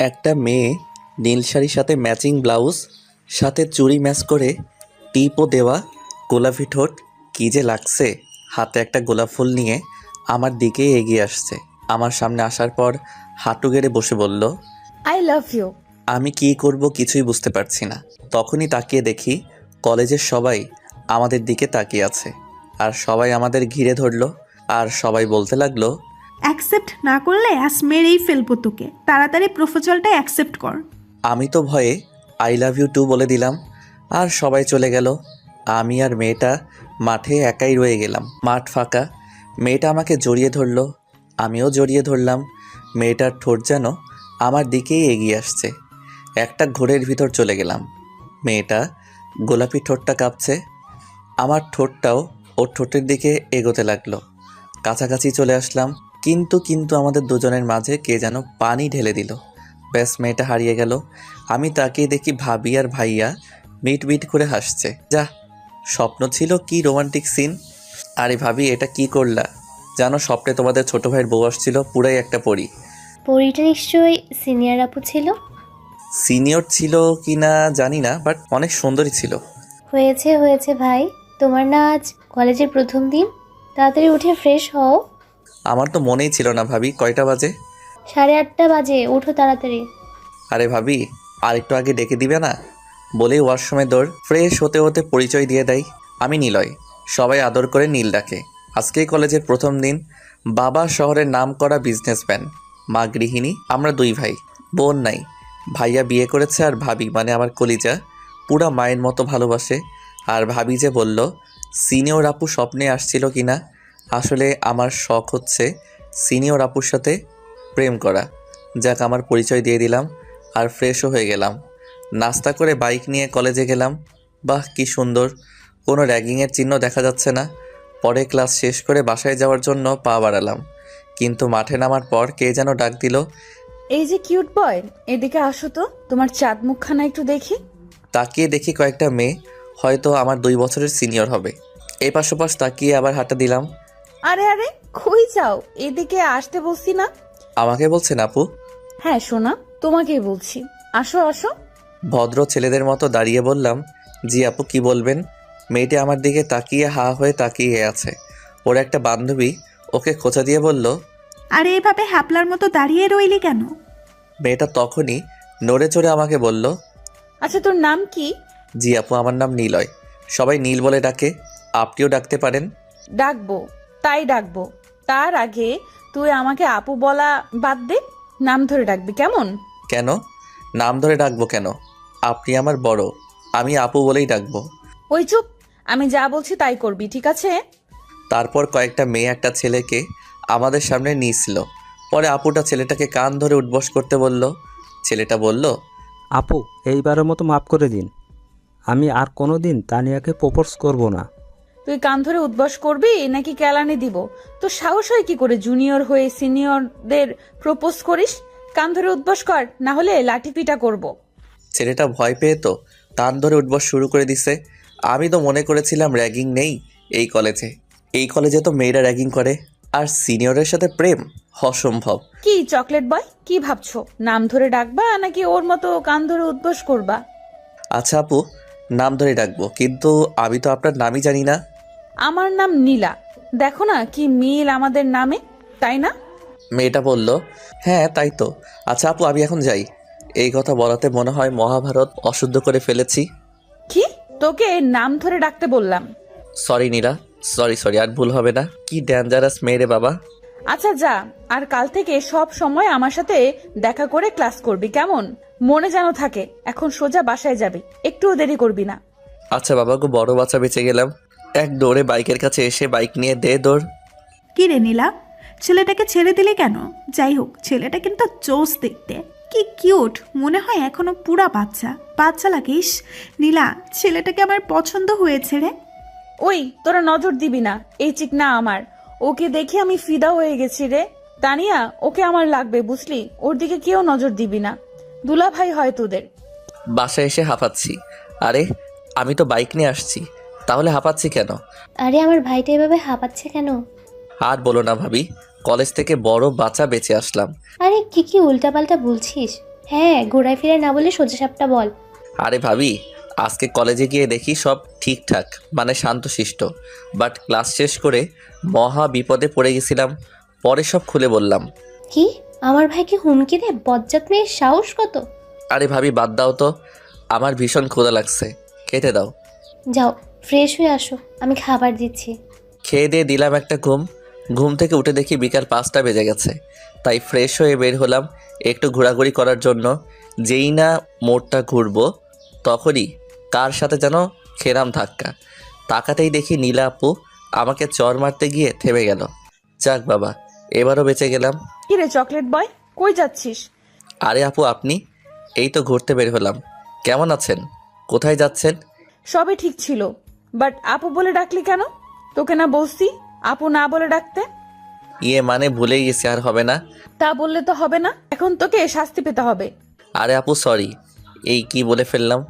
একটা মেয়ে নীল শাড়ির সাথে ম্যাচিং ব্লাউজ, সাথে চুড়ি ম্যাচ করে, টিপও দেওয়া, গোলাপি ঠোঁট, কী যে লাগছে। হাতে একটা গোলাপ ফুল নিয়ে আমার দিকেই এগিয়ে আসছে। আমার সামনে আসার পর হাঁটু গেড়ে বসে বলল, আই লাভ ইউ। আমি কী করব কিছুই বুঝতে পারছি না। তখনই তাকিয়ে দেখি কলেজের সবাই আমাদের দিকে তাকিয়ে আছে, আর সবাই আমাদের ঘিরে ধরলো, আর সবাই বলতে লাগলো, অ্যাকসেপ্ট না করলে আজ মেরেই ফেলবো তোকে, তাড়াতাড়ি প্রপোজালটা অ্যাকসেপ্ট কর। আমি তো ভয়ে আই লাভ ইউ টু বলে দিলাম, আর সবাই চলে গেল। আমি আর মেয়েটা মাঠে একাই রয়ে গেলাম। মাঠ ফাঁকা। মেয়েটা আমাকে জড়িয়ে ধরলো, আমিও জড়িয়ে ধরলাম। মেয়েটার ঠোঁট যেন আমার দিকেই এগিয়ে আসছে। একটা ঘোরের ভিতর চলে গেলাম। মেয়েটা গোলাপি ঠোঁটটা কাঁপছে, আমার ঠোঁটটাও ওর ঠোঁটের দিকে এগোতে লাগলো। কাছাকাছি চলে আসলাম, কিন্তু আমাদের দুজনের মাঝে কে যেন পানি ঢেলে দিল। ব্যাস, মেয়েটা হারিয়ে গেল। আমি তাকিয়ে দেখি ভাবি আর ভাইয়া মিট মিট করে হাসছে। যা, স্বপ্ন ছিল, কি রোমান্টিক সিন। আরে ভাবি, এটা কি করলা? জানো, স্বপ্নে তোমাদের ছোট ভাইয়ের বউ আসছিল, পুরাই একটা পরী। পরীটা নিশ্চয়ই সিনিয়র আপু ছিল। সিনিয়র ছিল কি না জানি না, বাট অনেক সুন্দরী ছিল। হয়েছে হয়েছে ভাই, তোমার না আজ কলেজের প্রথম দিন, তাড়াতাড়ি উঠে ফ্রেশ হও। আমার তো মনেই ছিল না ভাবি, কয়টা বাজে? 8:30 বাজে, ওঠো তাড়াতাড়ি। আরে ভাবি, আর একটু আগে ডেকে দিবে না? বলেই ওয়াশরুমে দৌড়। ফ্রেশ হতে হতে পরিচয় দিয়ে দেয়, আমি নিলয়। সবাই আদর করে নীল ডাকে। আজকেই কলেজের প্রথম দিন। বাবা শহরের নামকরা বিজনেসম্যান, মা গৃহিণী, আমরা দুই ভাই। বোন নাই। ভাইয়া বিয়ে করেছে, আর ভাবি মানে আমার কলিজা পুরা মায়ের মতো ভালোবাসে। আর ভাবি যে বলল সিনিয়র আপু স্বপ্নে আসছিল কিনা, আসলে আমার শখ হচ্ছে সিনিয়র আপুর সাথে প্রেম করা। যাক, আমার পরিচয় দিয়ে দিলাম আর ফ্রেশও হয়ে গেলাম। নাস্তা করে বাইক নিয়ে কলেজে গেলাম। বাহ, কি সুন্দর, কোনো র্যাগিংয়ের চিহ্ন দেখা যাচ্ছে না। পরে ক্লাস শেষ করে বাসায় যাওয়ার জন্য পা বাড়ালাম, কিন্তু মাঠে নামার পর কে যেন ডাক দিল। এই যে কিউট বয়, এদিকে আসো তো, তোমার চাঁদ মুখখানা একটু দেখি। তাকিয়ে দেখি কয়েকটা মেয়ে, হয়তো আমার 2 বছরের সিনিয়র হবে। এই পাশোপাশ তাকিয়ে আবার হাঁটা দিলাম। আরে আরে, কই যাও? এদিকে আসতে বলছি না? আমাকে বলছেন আপু? হ্যাঁ সোনা, তোমাকেই বলছি, আসো আসো। ভদ্র ছেলেদের মতো দাঁড়িয়ে বললাম, জি আপু, কি বলবেন? মেয়েটি আমার দিকে তাকিয়ে হা হয়ে তাকিয়ে আছে। ওর একটা বান্ধবী ওকে খোঁচা দিয়ে বলল, আরে এভাবে হ্যাপলার মতো দাঁড়িয়ে রইলি কেন? মেয়েটা তখনই নড়ে চড়ে আমাকে বলল, আচ্ছা তোর নাম কি? জি আপু, আমার নাম নিলয়। সবাই নীল বলে ডাকে, আপনিও ডাকতে পারেন। ডাকবো, তাই ডাকবো। তার আগে তুই আমাকে আপু বলা বাদ দে, নাম ধরে ডাকবি কেমন? কেন নাম ধরে ডাকবো কেন? আপনি আমার বড়, আমি আপু বলেই ডাকবো। ওই চুপ, আমি যা বলছি তাই করবি, ঠিক আছে? তারপর কয়েকটা মেয়ে একটা ছেলেকে আমাদের সামনে নিয়েছিল। পরে আপুটা ছেলেটাকে কান ধরে উঠবস করতে বলল। ছেলেটা বলল, আপু, এইবারের মতো মাফ করে দিন। আমি আর কোনো দিন তানিয়াকে প্রপোজ করব না। তুই কান ধরে উদ্বাস করবি নাকি কেলানি দিব? তোর সাহস হয় কি করে জুনিয়র হয়ে সিনিয়রদের প্রপোজ করিস? কান ধরে উদ্বাস কর, না হলে লাঠি পিটা করব। ছেলেটা ভয় পেয়ে তো কান ধরে উঠবস শুরু করে দিছে। আমি তো মনে করেছিলাম র্যাগিং নেই এই কলেজে। এই কলেজে তো মেয়েরা র্যাগিং করে, আর সিনিয়রের সাথে প্রেম অসম্ভব। কি চকলেট বয়, কি ভাবছো? নাম ধরে ডাকবা নাকি ওর মতো কান ধরে উদ্বাস করবা? আচ্ছা আপু, নাম ধরে ডাকবো, কিন্তু আমি তো আপনার নামই জানি না। আমার নাম নীলা, দেখো না কি মিল আমাদের নামে, তাই না? মেয়েটা বলল, হ্যাঁ তাই তো। আচ্ছা আপু, আমি এখন যাই। এই কথা বলাতে মনে হয় মহাভারত অশুদ্ধ করে ফেলেছি। কি, তোকে নাম ধরে ডাকতে বললাম? সরি নীলা, সরি, আর ভুল হবে না। কি ডেঞ্জারাস মেয়ে রে বাবা। আচ্ছা যা, আর কাল থেকে সব সময় আমার সাথে দেখা করে ক্লাস করবি কেমন? মনে যেন থাকে। এখন সোজা বাসায় যাবি, একটুও দেরি করবি না। আচ্ছা বাবা গো, বড় বাচ্চা বেঁচে গেলাম। এক দৌড়ে বাইকের কাছে এসে বাইক নিয়ে দে দৌড়। কি রে নীলা, ছেলেটাকে ছেড়ে দিলি কেন? যাই হোক, ছেলেটা কিন্তু জোস দেখতে, কি কিউট, মনে হয় এখনো পুরা বাচ্চা বাচ্চা লাগিস। নীলা, ছেলেটাকে আমার পছন্দ হয়েছে রে। ওই তোরা নজর দিবি না, এই চিকনা আমার, ওকে দেখে আমি ফিদা হয়ে গেছি রে। তানিয়া, ওকে আমার লাগবে বুঝলি, ওর দিকে কেউ নজর দিবি না, দুলা ভাই হয় তোদের। বাসায় এসে হাঁপাচ্ছি। আরে আমি তো বাইক নিয়ে আসছি, তাহলে হাঁপাচ্ছি কেন? আরে আমার ভাইটা এভাবে হাঁপাচ্ছে কেন? আর বলো না ভাবি, কলেজ থেকে বড় বাচ্চা বেঁচে আসলাম। আরে কি কি উল্টাপাল্টা বলছিস? হ্যাঁ, ঘোরায় ফিরে না বলে সোজাসাপটা বল। আরে ভাবি, আজকে কলেজে গিয়ে দেখি সব ঠিকঠাক, মানে শান্তশিষ্ট। বাট ক্লাস শেষ করে মহা বিপদে পড়ে গেছিলাম। পরে সব খুলে বললাম। কি? আমার ভাইকে হুমকি দে? বজ্জাত মেয়ের সাহস কত! আরে ভাবি বাদ দাও তো, আমার ভীষণ ক্ষুধা লাগছে, খেতে দাও। যাও, ফ্রেশ হয়ে আসো, আমি খাবার দিচ্ছি। খেয়ে দিয়ে দিলাম একটা ঘুম। ঘুম থেকে উঠে দেখি বিকাল 5টা বেজে গেছে। তাই ফ্রেশ হয়ে বের হলাম একটু ঘোরাঘুরি করার জন্য। যেই না মোড়টা ঘুরবো তখনই কার সাথে যেন খেলাম ধাক্কা। তাকাতেই দেখি নীলা আপু আমাকে চর মারতে গিয়ে থেমে গেল। যাক বাবা, এবারও বেঁচে গেলাম। কি রে চকলেট বয়, কই যাচ্ছিস? আরে আপু আপনি? এই তো ঘুরতে বের হলাম। কেমন আছেন? কোথায় যাচ্ছেন? সবই ঠিক ছিল, বাট আপু বলে ডাকলি কেন? তোকে না বলছি আপু না বলে ডাকতে? ইয়ে মানে ভুলেই গেছি, আর হবে না। তা বললে তো হবে না, এখন তোকে শাস্তি পেতে হবে। আরে আপু সরি, এই কি বলে ফেললাম।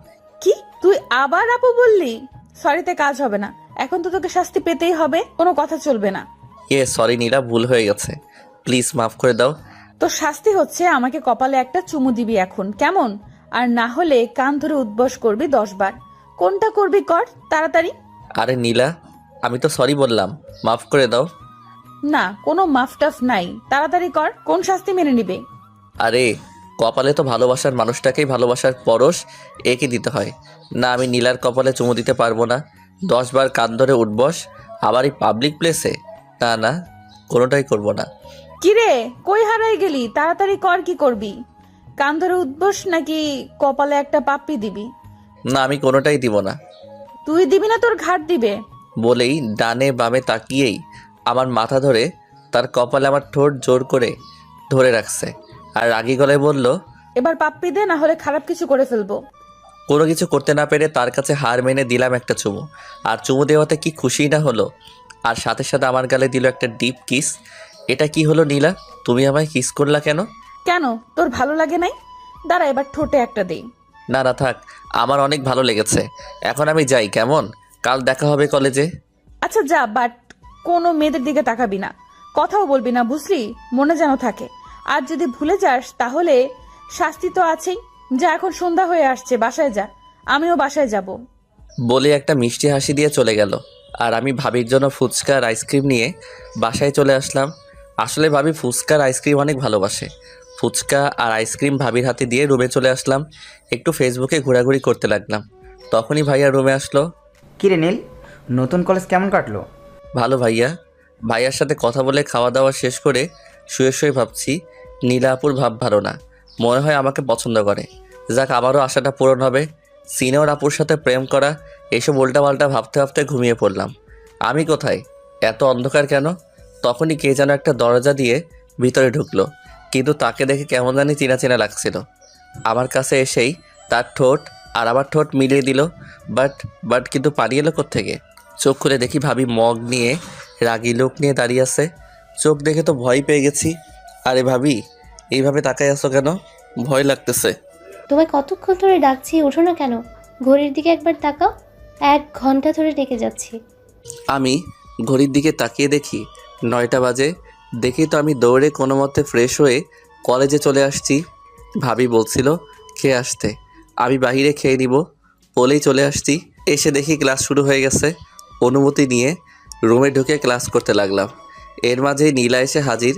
কি তুই আবার আপু বললি? সরিতে কাজ হবে না, এখন তো তোকে শাস্তি পেতেই হবে, কোনো কথা চলবে না। সরি নীলা, ভুল হয়ে গেছে, প্লিজ মাফ করে দাও। তো শাস্তি হচ্ছে আমাকে কপালে একটা চুমু দিবি এখন, কেমন? আর না হলে কান ধরে উদ্বস করবি 10 বার। কোনটা করবি কর তাড়াতাড়ি। আরে নীলা, আমি তো সরি বললাম, মাফ করে দাও। না, কোনো মাফটাফ নাই, তাড়াতাড়ি কর। কোন শাস্তি মেনে নিবে? আরে কপালে তো ভালোবাসার মানুষটাকেই ভালোবাসার পরশ এঁকে দিতে হয় না। আমি নীলার কপালে চুমু দিতে পারবো না। 10 বার কান ধরে উঠবস, আবার এই পাবলিক প্লেসে? না না, কোনোটাই করব না। কিরে কই হারাই গেলি? তাড়াতাড়ি কর, কি করবি? কান ধরে উদ্বস নাকি কপালে একটা পাপ্পি দিবি? না, আমি কোনোটাই দিব না। তুই দিবি না তোর ঘাট দিবে? বলেই ডানে বামে তাকিয়েই আমার মাথা ধরে তার কপালে আমার ঠোঁট জোর করে ধরে রাখছে আর রাগী গলায় বলল, এবার পাপ্পি দে, না হলে খারাপ কিছু করে ফেলবো। কোনো কিছু করতে না পেরে তার কাছে হার মেনে দিলাম একটা চুমু। আর চুমু দেওয়াতে কি খুশি না হলো। আর সাথে সাথে আমার গালে দিল একটা ডিপ কিস। এটা কি হলো নীলা, তুমি আমায় কিস করলা কেন? কেন, তোর ভালো লাগে নাই? দাঁড়া এবার ঠোঁটে একটা দেই। না না থাক, আমার অনেক ভালো লেগেছে। এখন আমি যাই, কেমন? কাল দেখা হবে কলেজে। আচ্ছা যা, বাট কোনো মেয়েদের দিকে তাকাবি না, কথাও বলবি না, বুঝলি? মনে যেন থাকে। আর যদি ভুলে যাস তাহলে শাস্তি তো আছেই। যা, এখন সন্ধ্যা হয়ে আসছে, বাসায় যা, আমিও বাসায় যাব। বলে একটা মিষ্টি হাসি দিয়ে চলে গেল। আর আমি ভাবির জন্য ফুচকা আর আইসক্রিম নিয়ে বাসায় চলে আসলাম। আসলে ভাবি ফুচকা আর আইসক্রিম অনেক ভালোবাসে। ফুচকা আর আইসক্রিম ভাবির হাতে দিয়ে রুমে চলে আসলাম। একটু ফেসবুকে ঘোরাঘুরি করতে লাগলাম। তখনই ভাইয়া রুমে আসলো। কিরে নীল, নতুন কলেজ কেমন কাটলো? ভালো ভাইয়া। ভাইয়ার সাথে কথা বলে খাওয়া দাওয়া শেষ করে শুয়ে শুয়ে ভাবছি নীলা আপুর ভাব ভালো না, মনে হয় আমাকে পছন্দ করে। যাক, আমারও আশাটা পূরণ হবে। সিনিয়র আপুর সাথে প্রেম করা, এসব উল্টাপাল্টা ভাবতে ভাবতে ঘুমিয়ে পড়লাম। আমি কোথায়? এত অন্ধকার কেন? তখনই কে যেন একটা দরজা দিয়ে ভিতরে ঢুকলো, কিন্তু তাকে দেখে কেমন জানি চেনা চেনা লাগছিল। আমার কাছে এসেই তার ঠোঁট আর আমার ঠোঁট মিলিয়ে দিল। বাট কিন্তু পানি এলো কোত্থেকে? চোখ খুলে দেখি ভাবি মগ নিয়ে রাগী লোক নিয়ে দাঁড়িয়ে আছে। চোখ দেখে তো ভয় পেয়ে গেছি। আরে ভাবি, এইভাবে তাকাই আছো কেন? ভয় লাগতেছে। তোমায় কতক্ষণ ধরে ডাকছি, ওঠো না কেন? ঘড়ির দিকে একবার তাকাও, 1 ঘন্টা ধরে ডেকে যাচ্ছি। আমি ঘড়ির দিকে তাকিয়ে দেখি 9টা বাজে। দেখি তো আমি দৌড়ে কোনো মতে ফ্রেশ হয়ে কলেজে চলে আসছি। ভাবি বলছিল খেয়ে আসতে, আমি বাহিরে খেয়ে নিব বলেই চলে আসছি। এসে দেখি ক্লাস শুরু হয়ে গেছে। অনুমতি নিয়ে রুমে ঢুকে ক্লাস করতে লাগলাম। এর মাঝেই নীলা এসে হাজির।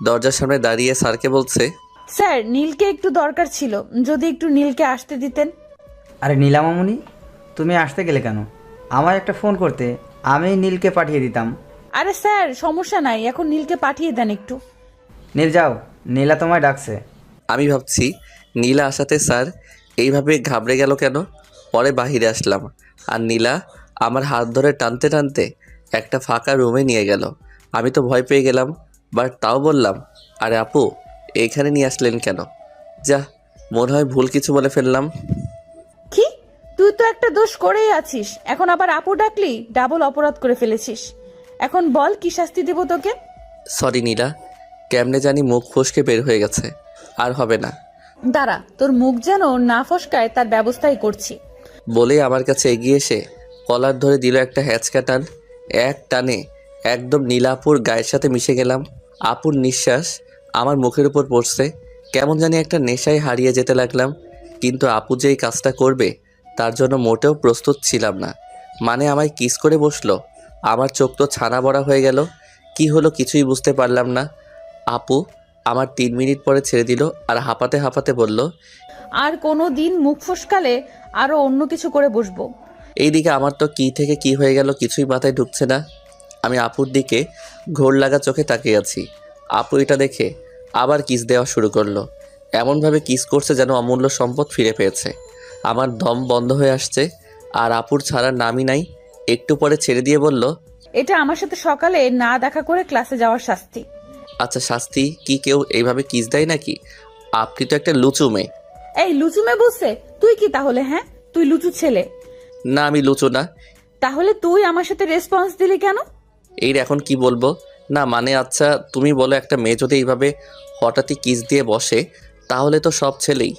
দরজার সামনে দাঁড়িয়ে স্যারকে বলছে, স্যার, নীলকে একটু দরকার ছিল, যদি একটু নীলকে আসতে দিতেন। আরে নীলা মামুনি, তুমি আসতে গেলে কেন? আমার একটা ফোন করতে, আমি নীলকে পাঠিয়ে দিতাম। আরে স্যার সমস্যা নাই, এখন নীলকে পাঠিয়ে দেন একটু। নীল যাও, নীলা তোমায় ডাকছে। আমি ভাবছি নীলা আসাতে স্যার এইভাবে ঘাবড়ে গেল কেন। পরে বাহিরে আসলাম আর নীলা আমার হাত ধরে টানতে টানতে একটা ফাঁকা রুমে নিয়ে গেল। আমি তো ভয় পেয়ে গেলাম, বাট তাও বললাম, আরে আপু এইখানে নিয়ে আসলেন কেন? যা, মনে হয় ভুল কিছু বলে ফেললাম। কি, তুই তো একটা দোষ করেই আছিস, এখন আবার আপু ডাকলি, ডাবল অপরাধ করে ফেলেছিস। এখন বল কি শাস্তি দেব তোকে? সরি নীলা, কেমনে জানি মুখ ফসকে বের হয়ে গেছে, আর হবে না। দাঁড়া, তোর মুখ যেন না ফসকায় তার ব্যবস্থাই করছি। বলে আমার কাছে এগিয়ে এসে কলার ধরে দিল একটা হ্যাঁচকা টান। এক টানে একদম নীলাপুর গায়ের সাথে মিশে গেলাম। আপুর নিঃশ্বাস আমার মুখের উপর পড়ছে, কেমন জানি একটা নেশায় হারিয়ে যেতে লাগলাম। কিন্তু আপু যে এই কাজটা করবে তার জন্য মোটেও প্রস্তুত ছিলাম না। মানে আমায় কিস করে বসলো। আমার চোখ তো ছানা বড়া হয়ে গেল। কি হলো কিছুই বুঝতে পারলাম না। আপু আমার 3 মিনিট পরে ছেড়ে দিল আর হাঁপাতে হাঁপাতে বলল, আর কোনো দিন মুখ ফসকালে আরো অন্য কিছু করে বসবো। এইদিকে আমার তো কি থেকে কি হয়ে গেল কিছুই মাথায় ঢুকছে না। আমি আপুর দিকে ঘোর লাগা চোখে তাকিয়ে আছি। আপু এটা দেখে আবার কিস দেওয়া শুরু করলো। এমনভাবে কিস করছে যেন অমূল্য সম্পদ ফিরে পেয়েছে। আমার দম বন্ধ হয়ে আসছে আর আপুর ছাড়ার নামই নাই। একটু পরে ছেড়ে দিয়ে বলল, এটা আমার সাথে সকালে না দেখা করে ক্লাসে যাওয়ার শাস্তি। আচ্ছা শাস্তি কি কেউ এইভাবে কিস দেয় নাকি? আপনি তো একটা লুচু মেয়ে। এই লুচুমে বসে তুই কি তাহলে? হ্যাঁ, তুই লুচু ছেলে। না আমি লুচু না। তাহলে তুই আমার সাথে রেসপন্স দিলি কেন? এই এখন কি বলবো? না মানে আচ্ছা তুমি বলো, একটা মেয়ে যদি এইভাবে হঠাৎই কিস দিয়ে বসে তাহলে তো সব ছেলেই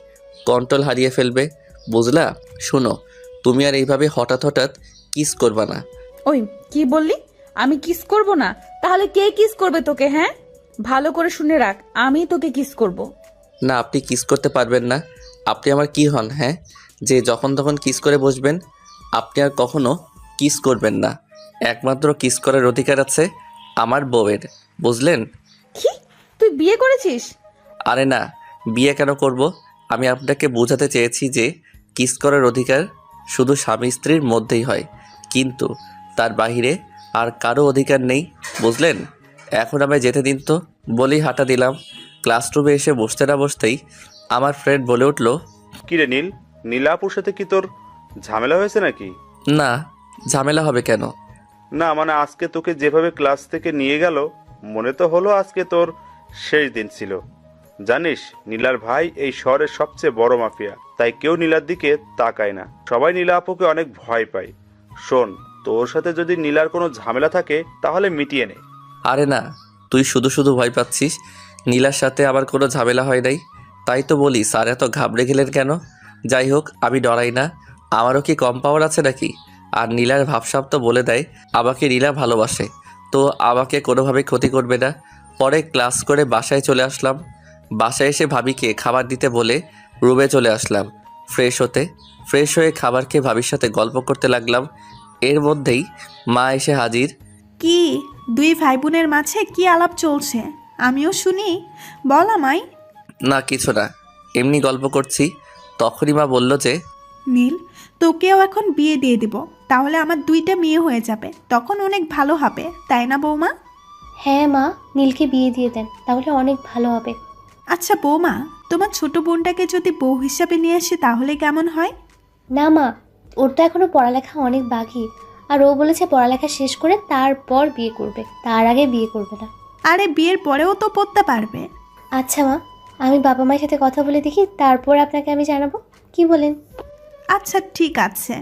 কন্ট্রোল হারিয়ে ফেলবে, বুঝলা? শোনো, তুমি আর এইভাবে হঠাৎ হঠাৎ কিস করবা না। ওই কি বললি? আমি কিস করব না? তাহলে কে কিস করবে তোকে? হ্যাঁ, ভালো করে শুনে রাখ, আমি তোকে কিস করব। না আপনি কিস করতে পারবেন না। আপনি আমার কি হন হ্যাঁ, যে যখন তখন কিস করে বসবেন? আপনি আর কখনো কিস করবেন না। একমাত্র কিস করার অধিকার আছে আমার বউয়ের, বুঝলেন? কি, তুই বিয়ে করেছিস? আরে না, বিয়ে কেন করব? আমি আপনাকে বোঝাতে চেয়েছি যে কিস করার অধিকার শুধু স্বামী স্ত্রীর মধ্যেই হয়, কিন্তু তার বাইরে আর কারো অধিকার নেই, বুঝলেন? এখন আমায় যেতে দিন তো, বলেই হাঁটা দিলাম। ক্লাসরুমে এসে বসতে না বসতেই আমার ফ্রেন্ড বলে উঠল, কিরে নীল, নীলাপুর সাথে কি তোর ঝামেলা হয়েছে নাকি? না ঝামেলা হবে কেন? না মানে আজকে তোকে যেভাবে ক্লাস থেকে নিয়ে গেল, মনে তো হলো আজকে তোর শেষ দিন ছিল। জানিস নীলার ভাই এই শহরের সবচেয়ে বড় মাফিয়া, তাই কেউ নীলার দিকে তাকায় না। সবাই নীলা আপুকে অনেক ভয় পায়। শোন, তোর সাথে যদি নীলার কোনো ঝামেলা থাকে তাহলে মিটিয়ে নে। আরে না, তুই শুধু শুধু ভয় পাচ্ছিস। নীলার সাথে আবার কোনো ঝামেলা হয় নাই, তাই তো বলি স্যার এত ঘাবড়ে গেলেন কেন? যাই হোক, আমি ডরাই না। আমারও কি কম পাওয়ার আছে নাকি? আর নীলার ভাবসাব তো বলে দেয় আমাকে নীলা ভালোবাসে, তো আমাকে কোনোভাবে ক্ষতি করবে না। পরে ক্লাস করে বাসায় চলে আসলাম। বাসায় এসে ভাবিকে খাবার দিতে বলে রুমে চলে আসলাম ফ্রেশ হয়ে খাবার খেয়ে ভাবির সাথে গল্প করতে লাগলাম। এর মধ্যেই মা এসে হাজির। কি দুই ভাই বোনের মাঝে কি আলাপ চলছে? আমিও শুনি, বল আমায়। না কিছু না, এমনি গল্প করছি। তখনই মা বলল যে, নীল, তোকেও এখন বিয়ে দিয়ে দিব, তাহলে আমার দুইটা মেয়ে হয়ে যাবে, তখন অনেক ভালো হবে, তাই না বৌমা? হ্যাঁ মা, নীলকে বিয়ে দিয়ে দেন, তাহলে অনেক ভালো হবে। আচ্ছা বৌমা, তোমার ছোট বোনটাকে যদি বউ হিসাবে নিয়ে আসি তাহলে কেমন হয়? না মা, ওর তো এখনো পড়ালেখা অনেক বাকি, আর ও বলেছে পড়ালেখা শেষ করে তারপর বিয়ে করবে, তার আগে বিয়ে করবে না। আরে বিয়ের পরেও তো পড়তে পারবে। আচ্ছা মা, আমি বাবা মায়ের সাথে কথা বলে দেখি, তারপর আপনাকে আমি জানাবো, কি বলেন? আচ্ছা ঠিক আছে।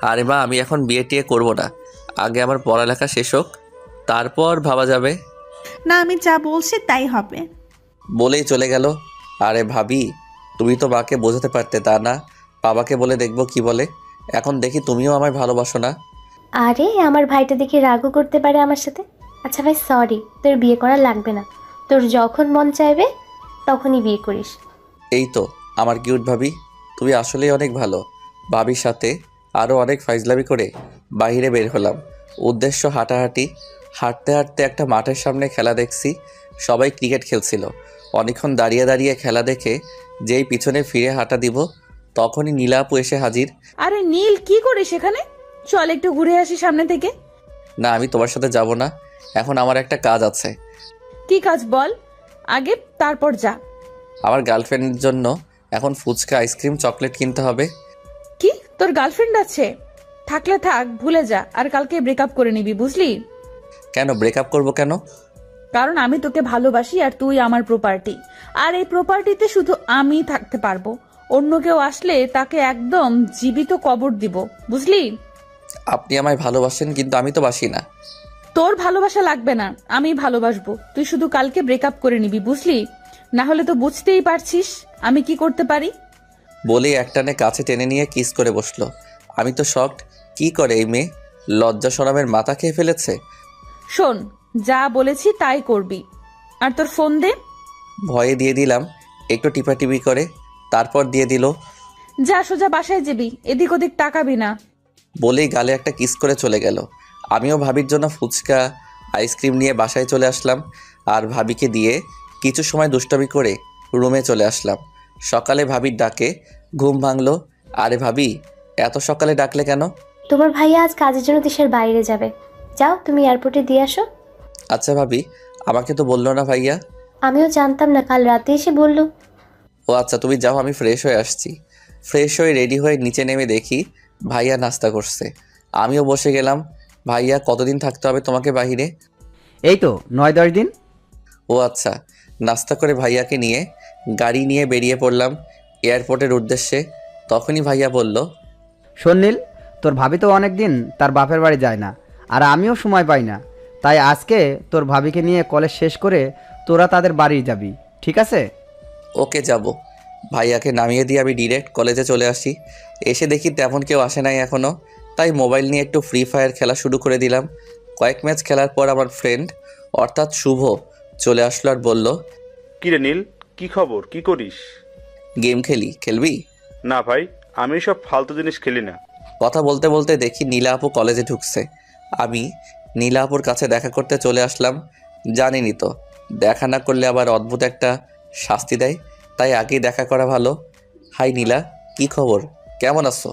আরে মা আমি এখন বিয়ে টিয়ে করবো না, আগে আমার পড়ালেখা শেষ হোক, তারপর ভাবা যাবে। না, আমি যা বলছি তাই হবে। বলেই চলে গেল। আরে ভাবি, তুমি তো মাকে বোঝাতে পারতে, তা না বাবাকে বলে দেখবো কি বলে। এখন দেখি তুমিও আমায় ভালোবাসো না। আরে আমার ভাইটা দেখে রাগও করতে পারে আমার সাথে। আচ্ছা ভাই সরি, তোর বিয়ে করা লাগবে না, তোর যখন মন চাইবে তখনই বিয়ে করিস। এই তো আমার কিউট ভাবি, তুমি আসলেই অনেক ভালো। ভাবির সাথে আরও অনেক ফাইজলামি করে বাইরে বের হলাম। উদ্দেশ্য হাঁটাহাঁটি। হাঁটতে হাঁটতে একটা মাঠের সামনে খেলা দেখছি, সবাই ক্রিকেট খেলছিল। অনেকক্ষণ দাঁড়িয়ে দাঁড়িয়ে খেলা দেখে যেই পিছনে ফিরে হাঁটা দিব তখনই নীলা আপু এসে হাজির। আরে নীল, কি করিস এখানে? চল একটু ঘুরে আসি সামনে থেকে। না আমি তোমার সাথে যাব না, এখন আমার একটা কাজ আছে। কি কাজ বল আগে, তারপর যা। আমার গার্লফ্রেন্ডের জন্য এখন ফুচকা, আইসক্রিম, চকলেট কিনতে হবে। কি, তোর গার্লফ্রেন্ড আছে? থাকলে থাক, ভুলে যা, আর কালকে ব্রেকআপ করে নিবি, বুঝলি? কেন ব্রেকআপ করব কেন? কারণ আমি তোকে ভালোবাসি আর তুই আমার প্রপার্টি, আর এই প্রপার্টিতে শুধু আমি থাকতে পারবো। অন্য কেউ আসলে তাকে একদম জীবিত কবর দিব, বুঝলি? আপনি আমায় ভালোবাসেন কিন্তু আমি তো বাসি না। তোর ভালোবাসা লাগবে না, আমি ভালোবাসবো। তুই শুধু কালকে ব্রেকআপ করে নিবি, বুঝলি? না হলে তো বুঝতেই পারছিস আমি কি করতে পারি। বলেই একটানে কাছে টেনে নিয়ে কিস করে বসলো। আমি তো শকড, কি করে এই মেয়ে? লজ্জা শরমের মাথা খেয়ে ফেলেছে। শোন, যা বলেছি তাই করবি, আর তোর ফোন দে। ভয়ে দিয়ে দিলাম, একটু টিপাটিপি করে তারপর দিয়ে দিল। যা সোজা বাসায় যাবি, এদিক ওদিক তাকাবি না। বলেই গালে একটা কিস করে চলে গেল। আমিও ভাবির জন্য ফুচকা আইসক্রিম নিয়ে বাসায় চলে আসলাম আর ভাবিকে দিয়ে কিছু সময় দুষ্টামি করে রুমে চলে আসলাম। সকালে ভাবির ডাকে ঘুম ভাঙলো। আরে ভাবি, এত সকালে ডাকলে কেন? তোমার ভাইয়া আজ কাজের জন্য দেশের বাইরে যাবে, যাও তুমি এয়ারপোর্টে দিয়ে আসো। আচ্ছা ভাবি, আমাকে তো বললো না ভাইয়া। আমিও জানতাম না, কাল রাতে এসে বললো। ও আচ্ছা, তুমি যাও, আমি ফ্রেশ হয়ে আসছি। ফ্রেশ হয়ে রেডি হয়ে নিচে নেমে দেখি ভাইয়া নাস্তা করছে। আমিও বসে গেলাম। ভাইয়া, কতদিন থাকতে হবে তোমাকে বাহিরে? এই তো 9-10 দিন। ও আচ্ছা। নাস্তা করে ভাইয়াকে নিয়ে গাড়ি নিয়ে বেরিয়ে পড়লাম এয়ারপোর্টের উদ্দেশ্যে। তখনই ভাইয়া বলল, শোন নীল, তোর ভাবি তো অনেক দিন তার বাপের বাড়ি যায় না, আর আমিও সময় পাই না। তাই আজকে তোর ভাবিকে নিয়ে কলেজ শেষ করে তোরা তাদের বাড়ি যাবি, ঠিক আছে? ওকে যাব। ভাইয়াকে নামিয়ে দিয়ে আমি ডিরেক্ট কলেজে চলে আসি। এসে দেখি তেমন কেউ আসে নাই এখনও। তাই মোবাইল নিয়ে একটু ফ্রি ফায়ার খেলা শুরু করে দিলাম। কয়েক ম্যাচ খেলার পর আমার ফ্রেন্ড অর্থাৎ শুভ চলে আসলো আর বলল, কিরে নীল, কি খবর, কি করিস? গেম খেলবি? না ভাই, আমি সব ফালতু জিনিস খেলি না। কথা বলতে বলতে দেখি নীলা আপু কলেজে ঢুকছে। আমি নীলা আপুর কাছে দেখা করতে চলে আসলাম। জানিনি তো, দেখা না করলে আবার অদ্ভুত একটা শাস্তি দেয়, তাই আগেই দেখা করা ভালো। হাই নীলা, কি খবর, কেমন আছো?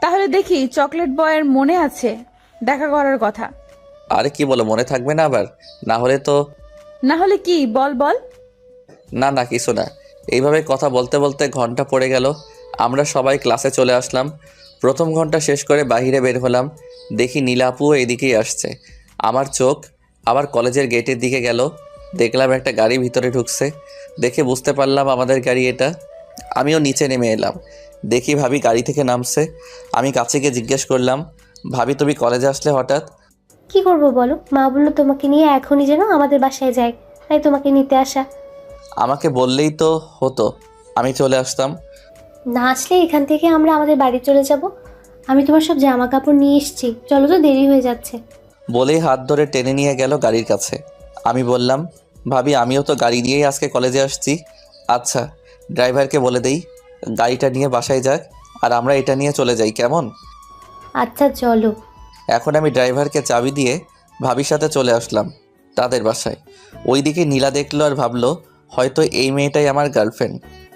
তাহলে দেখি চকলেট বয়ের মনে আছে দেখা করার কথা? আরে কি বলো, মনে থাকবে না আবার? না হলে তো। না হলে কি, বল বল। না কিছু না। এইভাবে কথা বলতে বলতে ঘন্টা পড়ে গেল। আমরা সবাই ক্লাসে চলে আসলাম। প্রথম ঘন্টা শেষ করে বাইরে বের হলাম। দেখি নীলা আপুও এদিকেই আসছে। আমার চোখ আবার কলেজের গেটের দিকে গেল। দেখলাম একটা গাড়ি ভিতরে ঢুকছে। দেখে বুঝতে পারলাম আমাদের গাড়ি এটা। আমিও নিচে নেমে এলাম। দেখি ভাবি গাড়ি থেকে নামছে। আমি কাছে গিয়ে জিজ্ঞেস করলাম, ভাবি তুমি কলেজে আসলে হঠাৎ? কি করব বলো, মা বললো তোমাকে নিয়ে এখনই যেন আমাদের বাসায় যায়, তাই তোমাকে নিতে আসা। আমাকে বললেই তো হতো, আমি চলে আসতাম। না আসলে এখান থেকে আমরা আমাদের বাড়ি চলে যাব। আমি তোমার সব জামা কাপড় নিয়ে এসেছি, চলো তো, দেরি হয়ে যাচ্ছে। বলেই হাত ধরে টেনে নিয়ে গেল গাড়ির কাছে। আমি বললাম, ভাবি আমিও তো গাড়ি নিয়েই আজকে কলেজে আসছি। আচ্ছা, ড্রাইভারকে বলে দেই গাড়িটা নিয়ে বাসায় যাক, আর আমরা এটা নিয়ে চলে যাই, কেমন? আচ্ছা চলো। এখন আমি ড্রাইভারকে চাবি দিয়ে ভাবির সাথে চলে আসলাম তাদের বাসায়। ওইদিকে নীলা দেখলো আর ভাবলো হয়তো এই মেয়েটাই আমার গার্লফ্রেন্ড।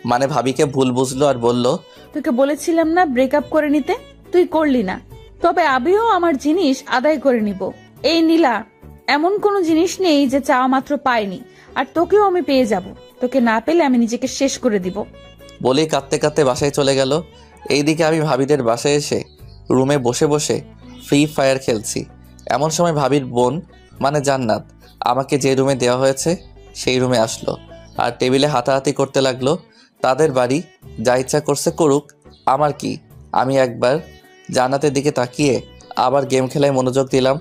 মানে ভাবিকে ভুল বুঝলো আর বলল, তোকে বলেছিলাম না ব্রেকআপ করে নিতে, তুই করলি না। তবে আমিও আমার জিনিস আদায় করে নিব। এই নীলা, এমন কোনো জিনিস নেই যে চাওয়া মাত্র পাইনি, আর তোকেও আমি পেয়ে যাব। তোকে না পেলে আমি নিজেকে শেষ করে দিব। বলেই কাঁদতে কাঁদতে বাসায় চলে গেল। এইদিকে আমি ভাবিদের বাসায় এসে রুমে বসে বসে ফ্রি ফায়ার খেলছি। এমন সময় ভাবির বোন মানে জান্নাত আমাকে যে রুমে দেওয়া হয়েছে সেই রুমে আসলো আর টেবিলে হাতাহাতি করতে লাগলো। তাদের বাড়ি, যা ইচ্ছা করছে করুক, আমার কি। আমি একবার জান্নাতের দিকে তাকিয়ে আবার গেম খেলায় মনোযোগ দিলাম।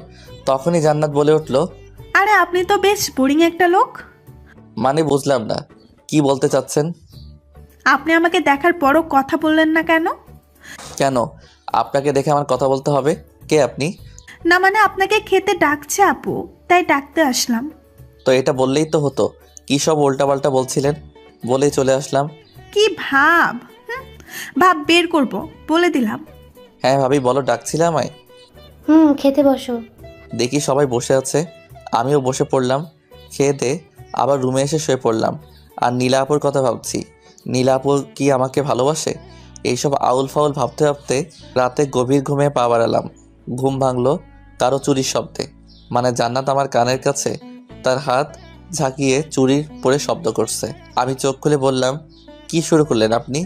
তখনই জান্নাত বলে উঠল, আরে আপনি তো বেশ বোরিং একটা লোক। মানে বুঝলাম না, কি বলতে চাচ্ছেন? আপনি আমাকে দেখার পরও কথা বললেন না কেন? কেন আপনাকে দেখে আমার কথা বলতে হবে? কে আপনি? না মানে আপনাকে খেতে ডাকছে আপু, তাই ডাকতে আসলাম। তো এটা বললেই তো হতো, কী সব উল্টাপাল্টা বলছিলেন। বলেই চলে আসলাম। কি ভাব, ভাব বের করব বলে দিলাম। হ্যাঁ ভাবি বলো, ডাকছিলে আমায়? খেতে বসো। দেখি সবাই বসে আছে, আমিও বসে পড়লাম। খেয়ে আবার রুমে এসে শুয়ে পড়লাম। আর নীলা আপুর কথা ভাবছি। নীলা আপু কি আমাকে ভালোবাসে? এইসব আউল ফাউল ভাবতে ভাবতে রাতে গভীর ঘুমে পা বাড়ালাম। ঘুম ভাঙলো কারো চুরির শব্দে। মানে জান্নাত আমার কানের কাছে তার হাত ঝাঁকিয়ে চুরির পরে শব্দ করছে। আমি চোখ খুলে বললাম, কি শুরু করলেন আপনি?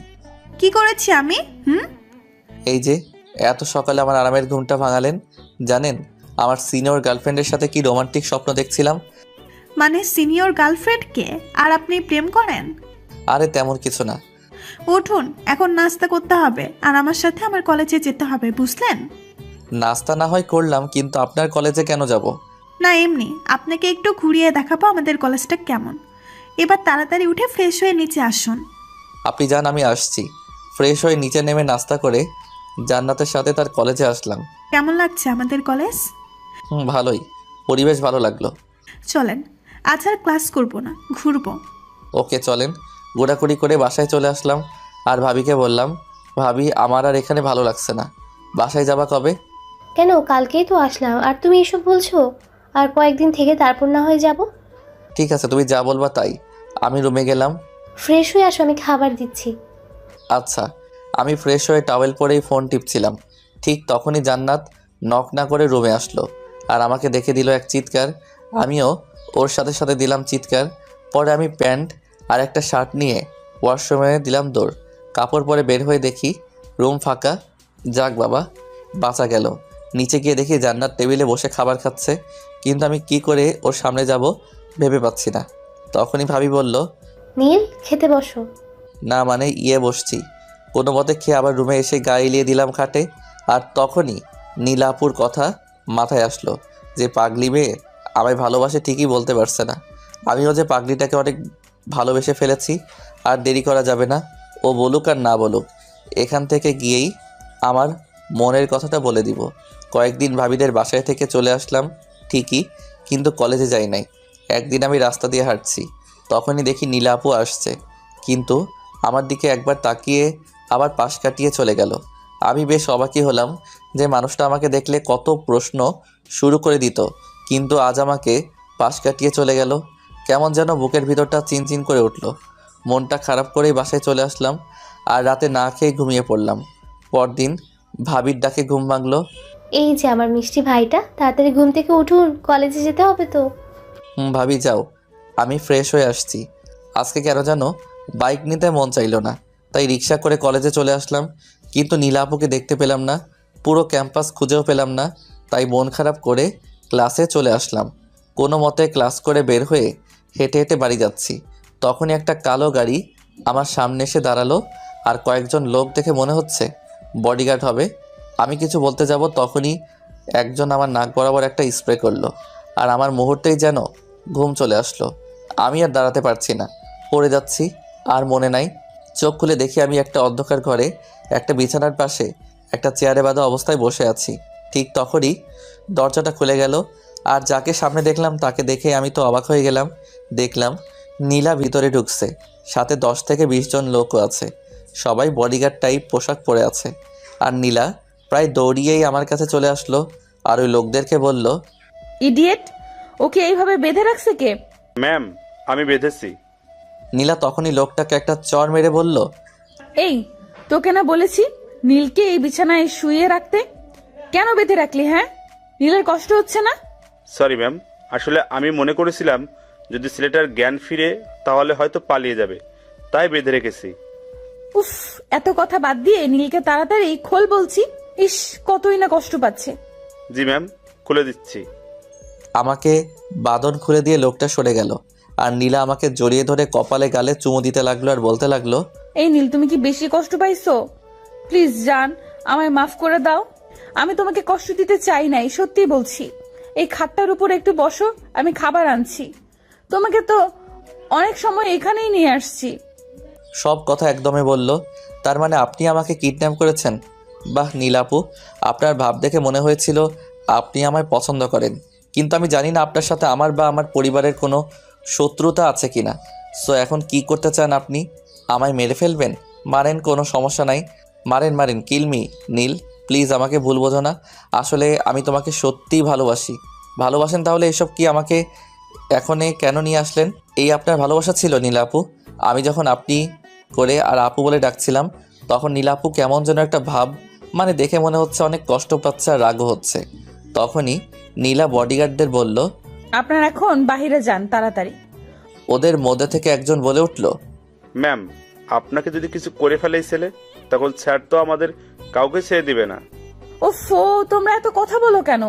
কি করেছি আমি? এই যে এত সকালে আমার আরামের ঘুমটা ভাঙালেন। জানেন আমার সিনিয়র গার্লফ্রেন্ডের সাথে কি রোমান্টিক স্বপ্ন দেখছিলাম। মানে সিনিয়র গার্লফ্রেন্ডকে আর আপনি প্রেম করেন? আরে তেমন কিছু না। উঠুন, এখন নাস্তা করতে হবে আর আমার সাথে আমার কলেজে যেতে হবে, বুঝলেন? নাস্তা না হয় করলাম, কিন্তু আপনার কলেজে কেন যাব? না এমনি আপনাকে একটু ঘুরিয়ে দেখাবো আমাদের কলেজটা কেমন। এবার তাড়াতাড়ি উঠে ফ্রেশ হয়ে নিচে আসুন। আপনি যান, আমি আসছি। ফ্রেশ হয়ে নিচে নেমে নাস্তা করে জান্নাতের সাথে তার কলেজে আসলাম। কেমন লাগছে আমাদের কলেজ? ভালোই, পরিবেশ ভালো লাগলো। চলেন, আজ আর ক্লাস করবো না, ঘুরবো। ওকে চলেন। ঘোরাঘুরি করে বাসায় চলে আসলাম আর ভাবিকে বললাম, ভাবি আমার আর এখানে ভালো লাগছে না, বাসায় যাবা কবে? কেন, কালকেই তো আসলাম আর তুমি এসব বলছো? আর কয়েকদিন থেকে তারপর না হয়ে যাব। ঠিক আছে, তুমি যা বলবা তাই। আমি রুমে গেলাম। ফ্রেশ হয়ে আসো, আমি খাবার দিচ্ছি। আচ্ছা। আমি ফ্রেশ হয়ে টাওয়েল পরেই ফোন টিপছিলাম, ঠিক তখনই জান্নাত নক না করে রুমে আসলো আর আমাকে দেখে দিল এক চিৎকার। আমিও ওর সাথে সাথে দিলাম চিৎকার। পরে আমি প্যান্ট আর একটা শার্ট নিয়ে ওয়াশরুমে দিলাম দৌড়। কাপড় পরে বের হয়ে দেখি রুম ফাঁকা। যাক বাবা, বাঁচা গেল। নিচে গিয়ে দেখি জান্নাত টেবিলে বসে খাবার খাচ্ছে, কিন্তু আমি কি করে ওর সামনে যাব ভেবে পাচ্ছি না। তখনই ভাবি বলল, নীল, খেতে বসো। না মানে বসছি। কোনো মতে খেয়ে আবার রুমে এসে গা এলিয়ে দিলাম খাটে। আর তখনই নীলাপুর কথা মাথায় আসলো, যে পাগলি মেয়ে আমায় ভালোবাসে ঠিকই বলতে পারছে না। আমিও যে পাগলিটাকে অনেক ভালোবেসে ফেলেছি। আর দেরি করা যাবে না, ও বলুক আর না বলুক, এখান থেকে গিয়েই আমার মনের কথাটা বলে দিব। কয়েকদিন ভাবিদের বাসায় থেকে চলে আসলাম ঠিকই, কিন্তু কলেজে যাই নাই। একদিন আমি রাস্তা দিয়ে হাঁটছি, তখনই দেখি নীলা আপু আসছে, কিন্তু আমার দিকে একবার তাকিয়ে আবার পাশ কাটিয়ে চলে গেল। আমি বেশ অবাকই হলাম যে মানুষটা আমাকে দেখলে কত প্রশ্ন শুরু করে দিত, কিন্তু আজ আমাকে পাশ কাটিয়ে চলে গেল। কেমন যেন বুকের ভিতরটা চিনচিন করে উঠল। মনটা খারাপ করেই বাসায় চলে আসলাম আর রাতে না খেয়ে ঘুমিয়ে পড়লাম। পরদিন ভাবির ডাকে ঘুম ভাঙলো। এই যে আমার মিষ্টি ভাইটা, তাড়াতাড়ি ঘুম থেকে উঠুন, কলেজে যেতে হবে তো। ভাবি যাও, আমি ফ্রেশ হয়ে আসছি। আজকে কেন যেন বাইক নিতে মন চাইলো না, তাই রিক্সা করে কলেজে চলে আসলাম, কিন্তু নীলা আপুকে দেখতে পেলাম না। পুরো ক্যাম্পাস খুঁজেও পেলাম না, তাই মন খারাপ করে ক্লাসে চলে আসলাম। কোনো মতে ক্লাস করে বের হয়ে হেঁটে হেঁটে বাড়ি যাচ্ছি, তখনই একটা কালো গাড়ি আমার সামনে এসে দাঁড়ালো আর কয়েকজন লোক দেখে মনে হচ্ছে বডিগার্ড হবে। আমি কিছু বলতে যাব, তখনই একজন আমার নাক বরাবর একটা স্প্রে করলো আর আমার মুহূর্তেই যেন ঘুম চলে আসলো। আমি আর দাঁড়াতে পারছি না, পড়ে যাচ্ছি। আর মনে নাই, চোখ খুলে দেখি আমি একটা অন্ধকার ঘরে একটা বিছানার পাশে একটা চেয়ারে বাঁধা অবস্থায় বসে আছি। ঠিক তখনই দরজাটা খুলে গেল আর যাকে সামনে দেখলাম তাকে দেখে আমি তো অবাক হয়ে গেলাম। দেখলাম নীলা ভিতরে ঢুকছে, সাথে 10 থেকে 20 জন লোকও আছে, সবাই বডিগার্ড টাইপ পোশাক পরে আছে। আর নীলা প্রায় দৌড়িয়েই আমার কাছে চলে আসলো আর ওই লোকদেরকে বলল, ইডিয়েট, ওকে এইভাবে বেঁধে রাখছে কে? ম্যাম, আমি বেঁধেছি। নীলা তখনই লোকটাকে একটা চড় মেরে বলল, এই, তোকে না বলেছি নীলকে এই বিছানায় শুয়ে রাখতে? কেন বেঁধে রাখলি? হ্যাঁ, নীলের কষ্ট হচ্ছে না? সরি ম্যাম, আসলে আমি মনে করেছিলাম যদি ছেলেটার জ্ঞান ফিরে তাহলে হয়তো পালিয়ে যাবে, তাই বেঁধে রেখেছি। উফ, এত কথা বাদ দিয়ে নীলকে তাড়াতাড়ি খোল বলছি। ইস, কতই না কষ্ট পাচ্ছে। জি ম্যাম, খুলে দিচ্ছি। আমাকে বাঁধন খুলে দিয়ে লোকটা সরে গেল আর নীলা আমাকে জড়িয়ে ধরে কপালে গালে চুমু দিতে লাগলো আর বলতে লাগলো, এই নীল, তুমি কি বেশি কষ্ট পাইছো? প্লিজ জান, আমায় মাফ করে দাও। আমি তোমাকে কষ্ট দিতে চাই নাই, সত্যি বলছি। এই খাটটার উপর একটু বসো, আমি খাবার আনছি। তোমাকে তো অনেক সময় এখানেই নিয়ে আসছি। সব কথা একদমই বলল। তার মানে আপনি আমাকে কিডন্যাপ করেছেন? বাহ নীলাপু, আপনার ভাব দেখে মনে হয়েছিল আপনি আমায় পছন্দ করেন, কিন্তু আমি জানি না আপনার সাথে আমার বা আমার পরিবারের কোনো শত্রুতা আছে কিনা। সো এখন কি করতে চান আপনি? আমায় মেরে ফেলবেন? মারেন, কোনো সমস্যা নাই, মারেন মারেন, কিলমি। নীল প্লিজ, আমাকে ভুল বোঝো না, আসলে আমি তোমাকে সত্যিই ভালোবাসি। ভালোবাসেন তাহলে এসব কি আমাকে এখনই কেন নিয়ে আসলেন? এই আপনার ভালোবাসা ছিল নীলা আপু? আমি যখন আপনি করে আর আপু বলে ডাকছিলাম, তখন নীলা আপু কেমন যেন একটা ভাব, মানে দেখে মনে হচ্ছে অনেক কষ্ট পাচ্ছে আর রাগও হচ্ছে। তখনই নীলা বডিগার্ডদের বলল, আপনারা এখন বাহিরে যান তাড়াতাড়ি। ওদের মধ্যে থেকে একজন বলে উঠল, ম্যাম, আপনাকে যদি কিছু করে ফেলে এই ছেলে, তখন স্যার তো আমাদের কাউকে ছেড়ে দিবে না। ওফো, তোমরা এত কথা বলো কেন?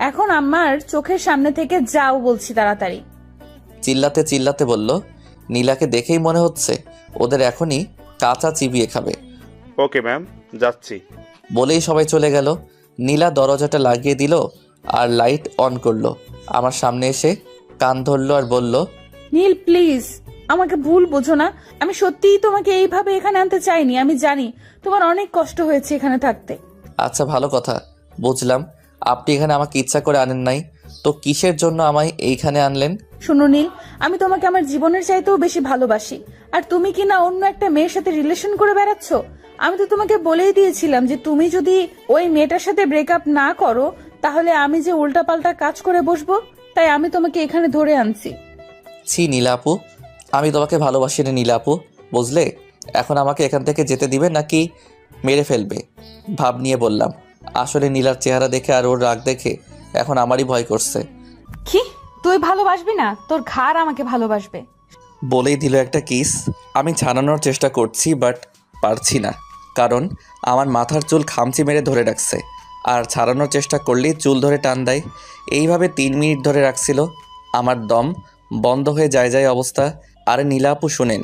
এখন আমার চোখের সামনে থেকে যাও বলছি, তাড়াতাড়ি। চিল্লাতে চিল্লাতে বলল। নীলাকে দেখেই মনে হচ্ছে ওদের এখনই কাঁচা চিবিয়ে খাবে। ওকে ম্যাম, যাচ্ছি। বলেই সবাই চলে গেল। নীলা দরজাটা লাগিয়ে দিল আর লাইট অন করলো। আমার সামনে এসে কান ধরলো আর বলল, নীল প্লিজ, আমাকে ভুল বোঝো না। আমি সত্যিই তোমাকে এইভাবে এখানে আনতে চাইনি। আমি জানি তোমার অনেক কষ্ট হয়েছে এখানে থাকতে। আচ্ছা ভালো কথা, বুঝলাম আপনি এখানে আমাকে ইচ্ছা করে আনেন নাই, তো কিসের জন্য আমায় এইখানে আনলেন? শোনো নীল, আমি তোমাকে আমার জীবনের চাইতেও বেশি ভালোবাসি। আর তুমি কি না অন্য একটা মেয়ের সাথে রিলেশন করে বেড়াচ্ছ? আমি তো তোমাকে বলেই দিয়েছিলাম যে তুমি যদি ওই মেয়েটার সাথে ব্রেকআপ না করো তাহলে আমি যে উল্টাপাল্টা কাজ করে বসবো। তাই আমি তোমাকে এখানে ধরে আনছি। ছি নীলা আপু, আমি তোমাকে ভালোবাসি না নীলা আপু, বুঝলে? এখন আমাকে এখান থেকে যেতে দিবে নাকি মেরে ফেলবে? ভাব নিয়ে বললাম। আসলে নীলার চেহারা দেখে আর ওর রাগ দেখে এখন আমারই ভয় করছে। কি তুই ভালোবাসবি না? তোর ঘাড় আমাকে ভালোবাসবে। বলেই দিল একটা কিস। আমি ছাড়ানোর চেষ্টা করছি বাট পারছি না, কারণ আমার মাথার চুল খামচি মেরে ধরে রাখছে। আর ছাড়ানোর চেষ্টা করলেই চুল ধরে টান দেয়। এইভাবে 3 মিনিট ধরে রাখছিল। আমার দম বন্ধ হয়ে যায় অবস্থা। আরে নীলা আপু শুনেন,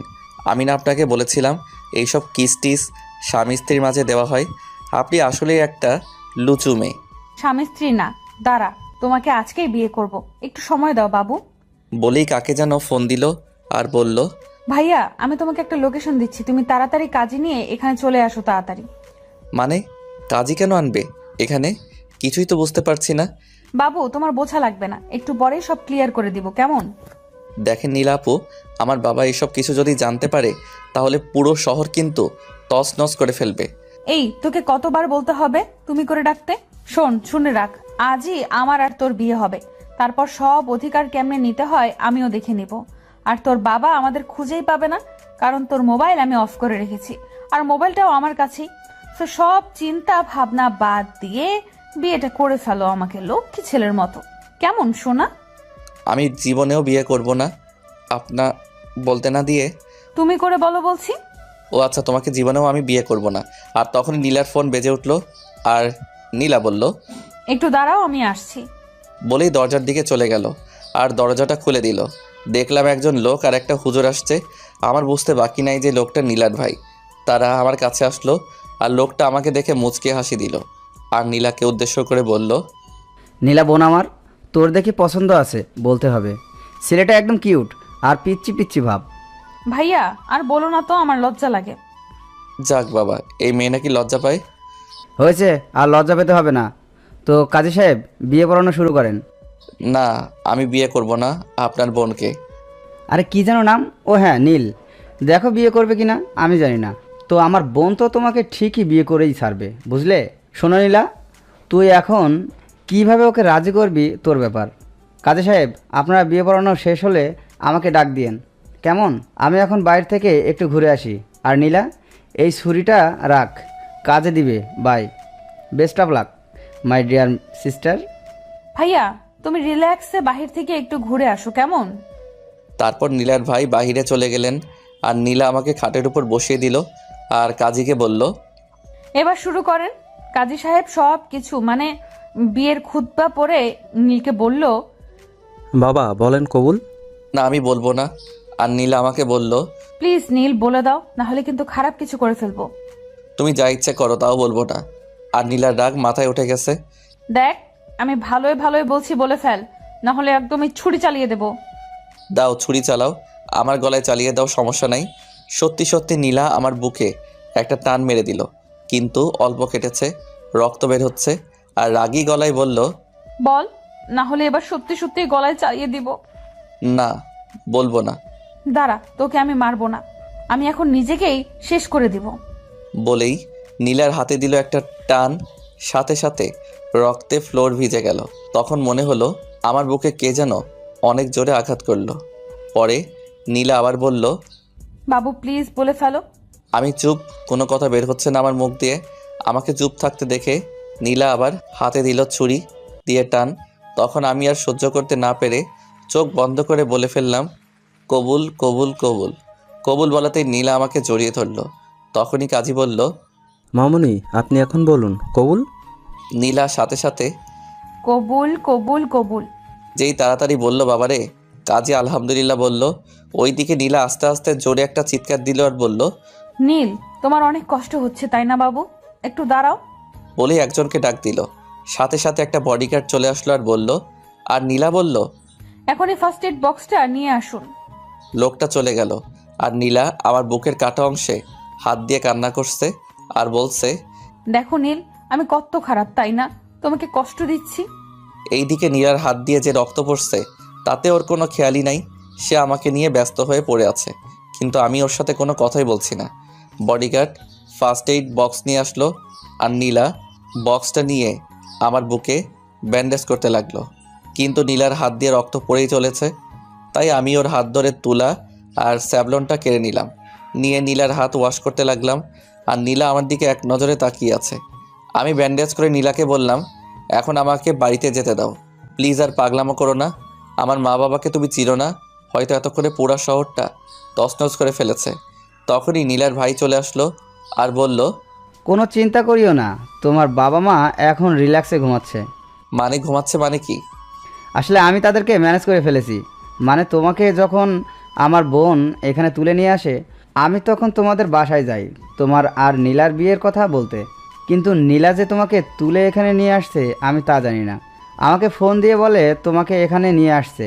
আমি না আপনাকে বলেছিলাম এইসব কিস টিস স্বামী স্ত্রীর মাঝে দেওয়া হয়? আপনি আসলেই একটা লুচু মেয়ে। স্বামী স্ত্রী না, দাঁড়া, তোমাকে আজকেই বিয়ে করব, একটু সময় দাও বাবু। বলেই কাকে যেন ফোন দিল আর বলল, ভাইয়া আমি তোমাকে একটা লোকেশন দিচ্ছি, তুমি তাড়াতাড়ি কাজে নিয়ে এখানে চলে আসো তাড়াতাড়ি। মানে কাজী কেন আনবে এখানে? কিছুই তো বুঝতে পারছি না। বাবু তোমার বোঝা লাগবে না, একটু পরেই সব ক্লিয়ার করে দিব, কেমন? দেখেন নীলা আপু, আমার বাবা এসব কিছু যদি জানতে পারে তাহলে পুরো শহর কিন্তু তছনছ করে ফেলবে। এই তোকে কতবার বলতে হবে তুমি করে ডাকতে? শোন, শুনে রাখ, আজই আমার আর তোর বিয়ে হবে। তারপর সব অধিকার কেমনে নিতে হয় আমিও দেখে নিব। আর তোর বাবা আমাদের খুঁজেই পাবে না, কারণ তোর মোবাইল আমি অফ করে রেখেছি, আর মোবাইলটাও আমার কাছেই। তো সব চিন্তা ভাবনা বাদ দিয়ে বিয়েটা করে ফেলো আমাকে লক্ষ্মী ছেলের মতো, কেমন সোনা? আমি জীবনেও বিয়ে করব না। আপনা বলতে না দিয়ে তুমি করে বলো বলছি। ও আচ্ছা, তোমাকে জীবনেও আমি বিয়ে করব না। আর তখন নীলার ফোন বেজে উঠল আর নীলা বলল, একটু দাঁড়াও আমি আসছি। বলেই দরজার দিকে চলে গেল আর দরজাটা খুলে দিল। দেখলাম একজন লোক আর একটা হুজুর আসছে। আমার বুঝতে বাকি নাই যে লোকটা নীলার ভাই। তারা আমার কাছে আসলো আর লোকটা আমাকে দেখে মুচকে হাসি দিল আর নীলাকে উদ্দেশ্য করে বলল, নীলা বোন আমার, তোর দেখি পছন্দ আছে বলতে হবে। ছেলেটা একদম কিউট আর পিচ্ছি পিচ্ছি ভাব। ভাইয়া আর বলো না তো, আমার লজ্জা লাগে। যাক বাবা, এই মেয়ে নাকি লজ্জা পায়। হয়েছে, আর লজ্জা পেতে হবে না। তো কাজী সাহেব বিয়ে পড়ানো শুরু করেন। না, আমি বিয়ে করব না আপনার বোনকে। আরে কি যেন নাম? ও হ্যাঁ, নীল। দেখো বিয়ে করবে কিনা আমি জানি না, তো আমার বোন তো তোমাকে ঠিকই বিয়ে করেই ছাড়বে, বুঝলে? শোনো নীলা, তুই এখন কিভাবে ওকে রাজি করবি তোর ব্যাপার। কাজী সাহেব আপনারা বিয়ে পড়ানো শেষ হলে আমাকে ডাক দিয়েন, কেমন? আমি এখন বাইরে থেকে একটু ঘুরে আসি। আর নীলা, এই ছুরিটা রাখ, কাজে দিবে। Bye, best of luck my dear sister. ভাইয়া তুমি রিল্যাক্সে বাহির থেকে একটু ঘুরে আসো, কেমন? তারপর নীলার ভাই বাহিরে চলে গেলেন আর নীলা আমাকে খাটের উপর বসিয়ে দিল আর কাজীকে বলল, এবার শুরু করেন। কাজী সাহেব সব কিছু মানে বিয়ের খুতবা পড়ে নীলকে বলল, বাবা বলেন কবুল। না আমি বলবো না। আর নীলা আমাকে বলল, প্লিজ নীল বলে দাও, না হলে কিন্তু খারাপ কিছু করে ফেলবো। তুমি যা ইচ্ছে করো, তাও বলবো না। আর নীলার রাগ মাথায় উঠে গেছে। দেখ আমি ভালোই ভালোই বলছি, বলে ফেল, না হলে একদমই ছুরি চালিয়ে দেব। দাও ছুরি চালাও, আমার গলায় চালিয়ে দাও, সমস্যা নাই। সত্যি সত্যি নীলা আমার বুকে একটা টান মেরে দিল, কিন্তু অল্প কেটেছে, রক্ত বের হচ্ছে। আর রাগী গলায় বলল, বল, না হলে এবার সত্যি সত্যি গলায় চালিয়ে দিব। না বলবো না। দাঁড়া, তোকে আমি মারবো না, আমি এখন নিজেকেই শেষ করে দিব। বলেই নীলার হাতে দিল একটা টান, সাথে সাথে রক্তে ফ্লোর ভিজে গেল। তখন মনে হলো আমার বুকে কে যেন অনেক জোরে আঘাত করলো। পরে নীলা আবার বলল, বাবু প্লিজ বলে ফেলো। আমি চুপ, কোনো কথা বের হচ্ছে না আমার মুখ দিয়ে। আমাকে চুপ থাকতে দেখে নীলা আবার হাতে দিল ছুরি দিয়ে টান। তখন আমি আর সহ্য করতে না পেরে চোখ বন্ধ করে বলে ফেললাম, কবুল কবুল কবুল। কবুল বলাতেই নীলা আমাকে জড়িয়ে ধরল। তখনই কাজী বলল, মামুনি আপনি এখন বলুন কবুল। নীলা সাথে সাথে কবুল কবুল কবুল। যেই তাড়াতাড়ি বলল বাবারে, কাজী আলহামদুলিল্লাহ বলল। ওইদিকে নীলা আস্তে আস্তে জোরে একটা চিৎকার দিল আর বলল, নীল তোমার অনেক কষ্ট হচ্ছে তাই না বাবু, একটু দাঁড়াও। বলে একজনকে ডাক দিল। সাথে সাথে একটা বডিগার্ড চলে আসলো আর বলল, আর নীলা বলল, এখনই ফার্স্ট এড বক্সটা নিয়ে আসুন। লোকটা চলে গেল আর নীলা আমার বুকের কাটা অংশে হাত দিয়ে কান্না করছে আর বলছে, দেখো নীল আমি কত খারাপ তাই না, তোমাকে কষ্ট দিচ্ছি। এইদিকে নীলার হাত দিয়ে যে রক্ত পড়ছে তাতে ওর কোনো খেয়ালই নাই। সে আমাকে নিয়ে ব্যস্ত হয়ে পড়ে আছে, কিন্তু আমি ওর সাথে কোনো কথাই বলছি না। বডিগার্ড ফার্স্ট এইড বক্স নিয়ে আসলো, আর নীলা বক্সটা নিয়ে আমার বুকে ব্যান্ডেজ করতে লাগলো। কিন্তু নীলার হাত দিয়ে রক্ত পড়েই চলেছে, তাই আমি ওর হাত ধরে তুলা আর স্যাভলনটা কেড়ে নিলাম। নিয়ে নীলার হাত ওয়াশ করতে লাগলাম, আর নীলা আমার দিকে এক নজরে তাকিয়ে আছে। আমি ব্যান্ডেজ করে নীলাকে বললাম, এখন আমাকে বাড়িতে যেতে দাও প্লিজ, আর পাগলামো করো না। আমার মা বাবাকে তুমি চিনো না, হয়তো এতক্ষণে পুরা শহরটা তছনছ করে ফেলেছে। তখনই নীলার ভাই চলে আসলো আর বলল, কোনো চিন্তা করিও না, তোমার বাবা মা এখন রিল্যাক্সে ঘুমাচ্ছে। মানে ঘুমাচ্ছে মানে কি? আসলে আমি তাদেরকে ম্যানেজ করে ফেলেছি। মানে তোমাকে যখন আমার বোন এখানে তুলে নিয়ে আসে, আমি তখন তোমাদের বাসায় যাই তোমার আর নীলার বিয়ের কথা বলতে। কিন্তু নীলা যে তোমাকে তুলে এখানে নিয়ে আসছে আমি তা জানি না। আমাকে ফোন দিয়ে বলে তোমাকে এখানে নিয়ে আসছে,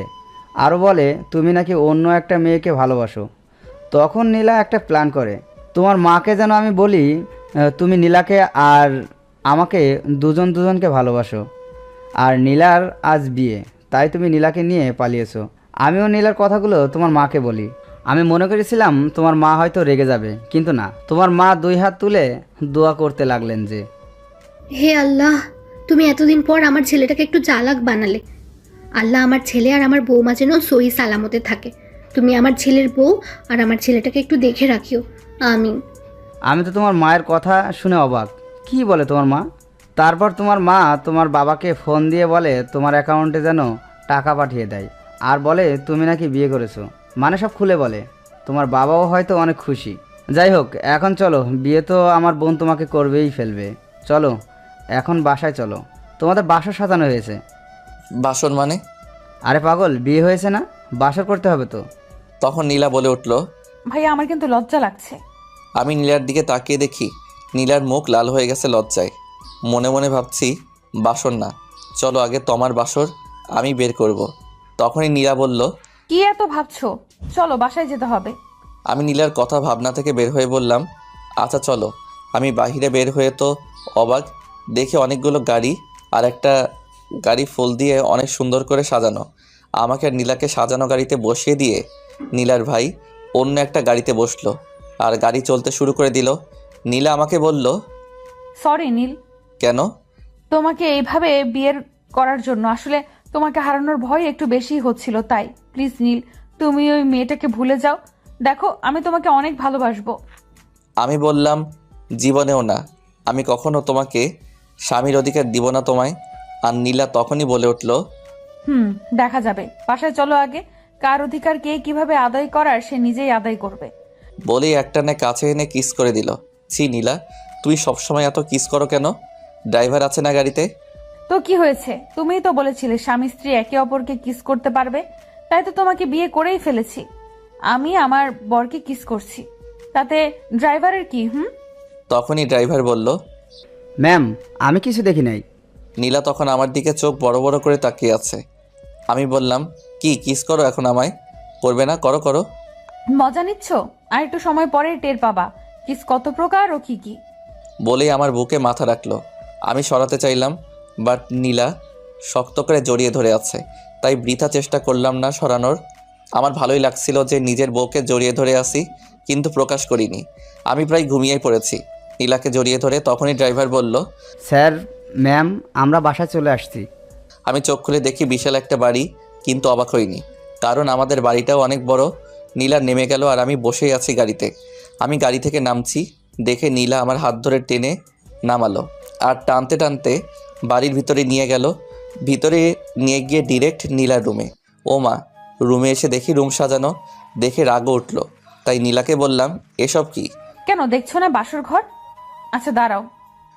আরও বলে তুমি নাকি অন্য একটা মেয়েকে ভালোবাসো। তখন নীলা একটা প্ল্যান করে, তোমার মাকে যেন আমি বলি তুমি নীলাকে আর আমাকে দুজনকে ভালোবাসো, আর নীলার আজ বিয়ে, তাই তুমি নীলাকে নিয়ে পালিয়েছো। আমিও নীলার কথাগুলো তোমার মাকে বলি। আমি মনে করেছিলাম তোমার মা হয়তো রেগে যাবে, কিন্তু না, তোমার মা 2 হাত তুলে দোয়া করতে লাগলেন যে, হে আল্লাহ, তুমি এতদিন পর আমার ছেলেটাকে একটু চালাক বানালে। আল্লাহ আমার ছেলে আর আমার বৌমা যেন সহি সালামতে থাকে। তুমি আমার ছেলের বউ আর আমার ছেলেটাকে একটু দেখে রাখিও, আমিন। আমি তো তোমার মায়ের কথা শুনে অবাক। কি বলে তোমার মা? তারপর তোমার মা তোমার বাবাকে ফোন দিয়ে বলে তোমার অ্যাকাউন্টে যেন টাকা পাঠিয়ে দেয়, আর বলে তুমি নাকি বিয়ে করেছো। মানে সব খুলে বলে। তোমার বাবাও হয়তো অনেক খুশি। যাই হোক, এখন চলো, বিয়ে তো আমার বোন তোমাকে করবেই ফেলবে। চলো এখন বাসায় চলো, তোমাদের বাসর সাজানো হয়েছে। বাসন মানে? আরে পাগল, বিয়ে হয়েছে না, বাসর করতে হবে তো। তখন নীলা বলে উঠল, ভাইয়া আমার কিন্তু লজ্জা লাগছে। আমি নীলার দিকে তাকিয়ে দেখি নীলার মুখ লাল হয়ে গেছে লজ্জায়। মনে মনে ভাবছি, বাসর না, চলো আগে তোমার বাসর আমি বের করব। তখনই নীলা বলল, কি এত ভাবছো? চলো বাসায় যেতে হবে। আমি নীলার কথা ভাবনা থেকে বের হয়ে বললাম, আচ্ছা চলো। আমি বাহিরে বের হয়ে তো অবাক, দেখে অনেকগুলো গাড়ি, আর একটা গাড়ি ফুল দিয়ে অনেক সুন্দর করে সাজানো। আমাকে আর নীলাকে সাজানো গাড়িতে বসিয়ে দিয়ে নীলার ভাই অন্য একটা গাড়িতে বসলো, আর গাড়ি চলতে শুরু করে দিল। নীলা আমাকে বলল, সরি নীল, কেন? তোমাকে এইভাবে বিয়ের করার জন্য। আসলে তোমাকে হারানোর ভয় একটু বেশি হচ্ছিল, তাই প্লিজ নীল, তুমি ওই মেয়েটাকে ভুলে যাও। দেখো আমি তোমাকে অনেক ভালোবাসবো। আমি বললাম, জীবনেও না, আমি কখনো তোমাকে স্বামীর অধিকার দিব না তোমায়। আর নীলা তখনই বলে উঠল, দেখা যাবে, বাসায় চলো আগে। কার অধিকার কে কিভাবে আদায় করার সে নিজেই আদায় করবে। বলেই একটানে কাছে এনে কিস করে দিল। ছি নীলা, তুই সবসময় এত কিস করো কেন? ড্রাইভার আছে না গাড়িতে? তো কি হয়েছে? তুমিই তো বলেছিলে স্বামী স্ত্রী একে অপরকে কিস করতে পারবে, তাই তো তোমাকে বিয়ে করেই ফেলেছি। আমি আমার বরকে কিস করছি, তাতে ড্রাইভারের কি? তখনই ড্রাইভার বলল, ম্যাম, আমি কিছু দেখি নাই। নীলা তখন আমার দিকে চোখ বড় বড় করে তাকিয়ে আছে। আমি বললাম, কি কিস করো এখন আমায়? করবে না? করো করো। মজা নিচ্ছ? আর একটু সময় পরে টের পাবা কিস কত প্রকার ও কি কি। বলেই আমার বুকে মাথা রাখলো। আমি সরাতে চাইলাম, বাট নীলা শক্ত করে জড়িয়ে ধরে আছে, তাই বৃথা চেষ্টা করলাম না সরানোর। আমার ভালোই লাগছিল যে নিজের বউকে জড়িয়ে ধরে আসি, কিন্তু প্রকাশ করিনি। আমি প্রায় ঘুমিয়েই পড়েছি নীলাকে জড়িয়ে ধরে। তখনই ড্রাইভার বলল, স্যার, ম্যাম, আমরা বাসায় চলে আসছি। আমি চোখ খুলে দেখি বিশাল একটা বাড়ি, কিন্তু অবাক হইনি, কারণ আমাদের বাড়িটাও অনেক বড়। নীলা নেমে গেল আর আমি বসেই আছি গাড়িতে। আমি গাড়ি থেকে নামছি দেখে নীলা আমার হাত ধরে টেনে নামালো, আর টানতে টানতে বাড়ির ভিতরে নিয়ে গেল। ভিতরে নিয়ে গিয়ে ডিরেক্ট নীলার রুমে। ও মা, রুমে এসে দেখি রুম সাজানো, দেখে রাগও উঠলো। তাই নীলাকে বললাম, এসব কি? কেন দেখছো না বাসর ঘর? আচ্ছা দাঁড়াও।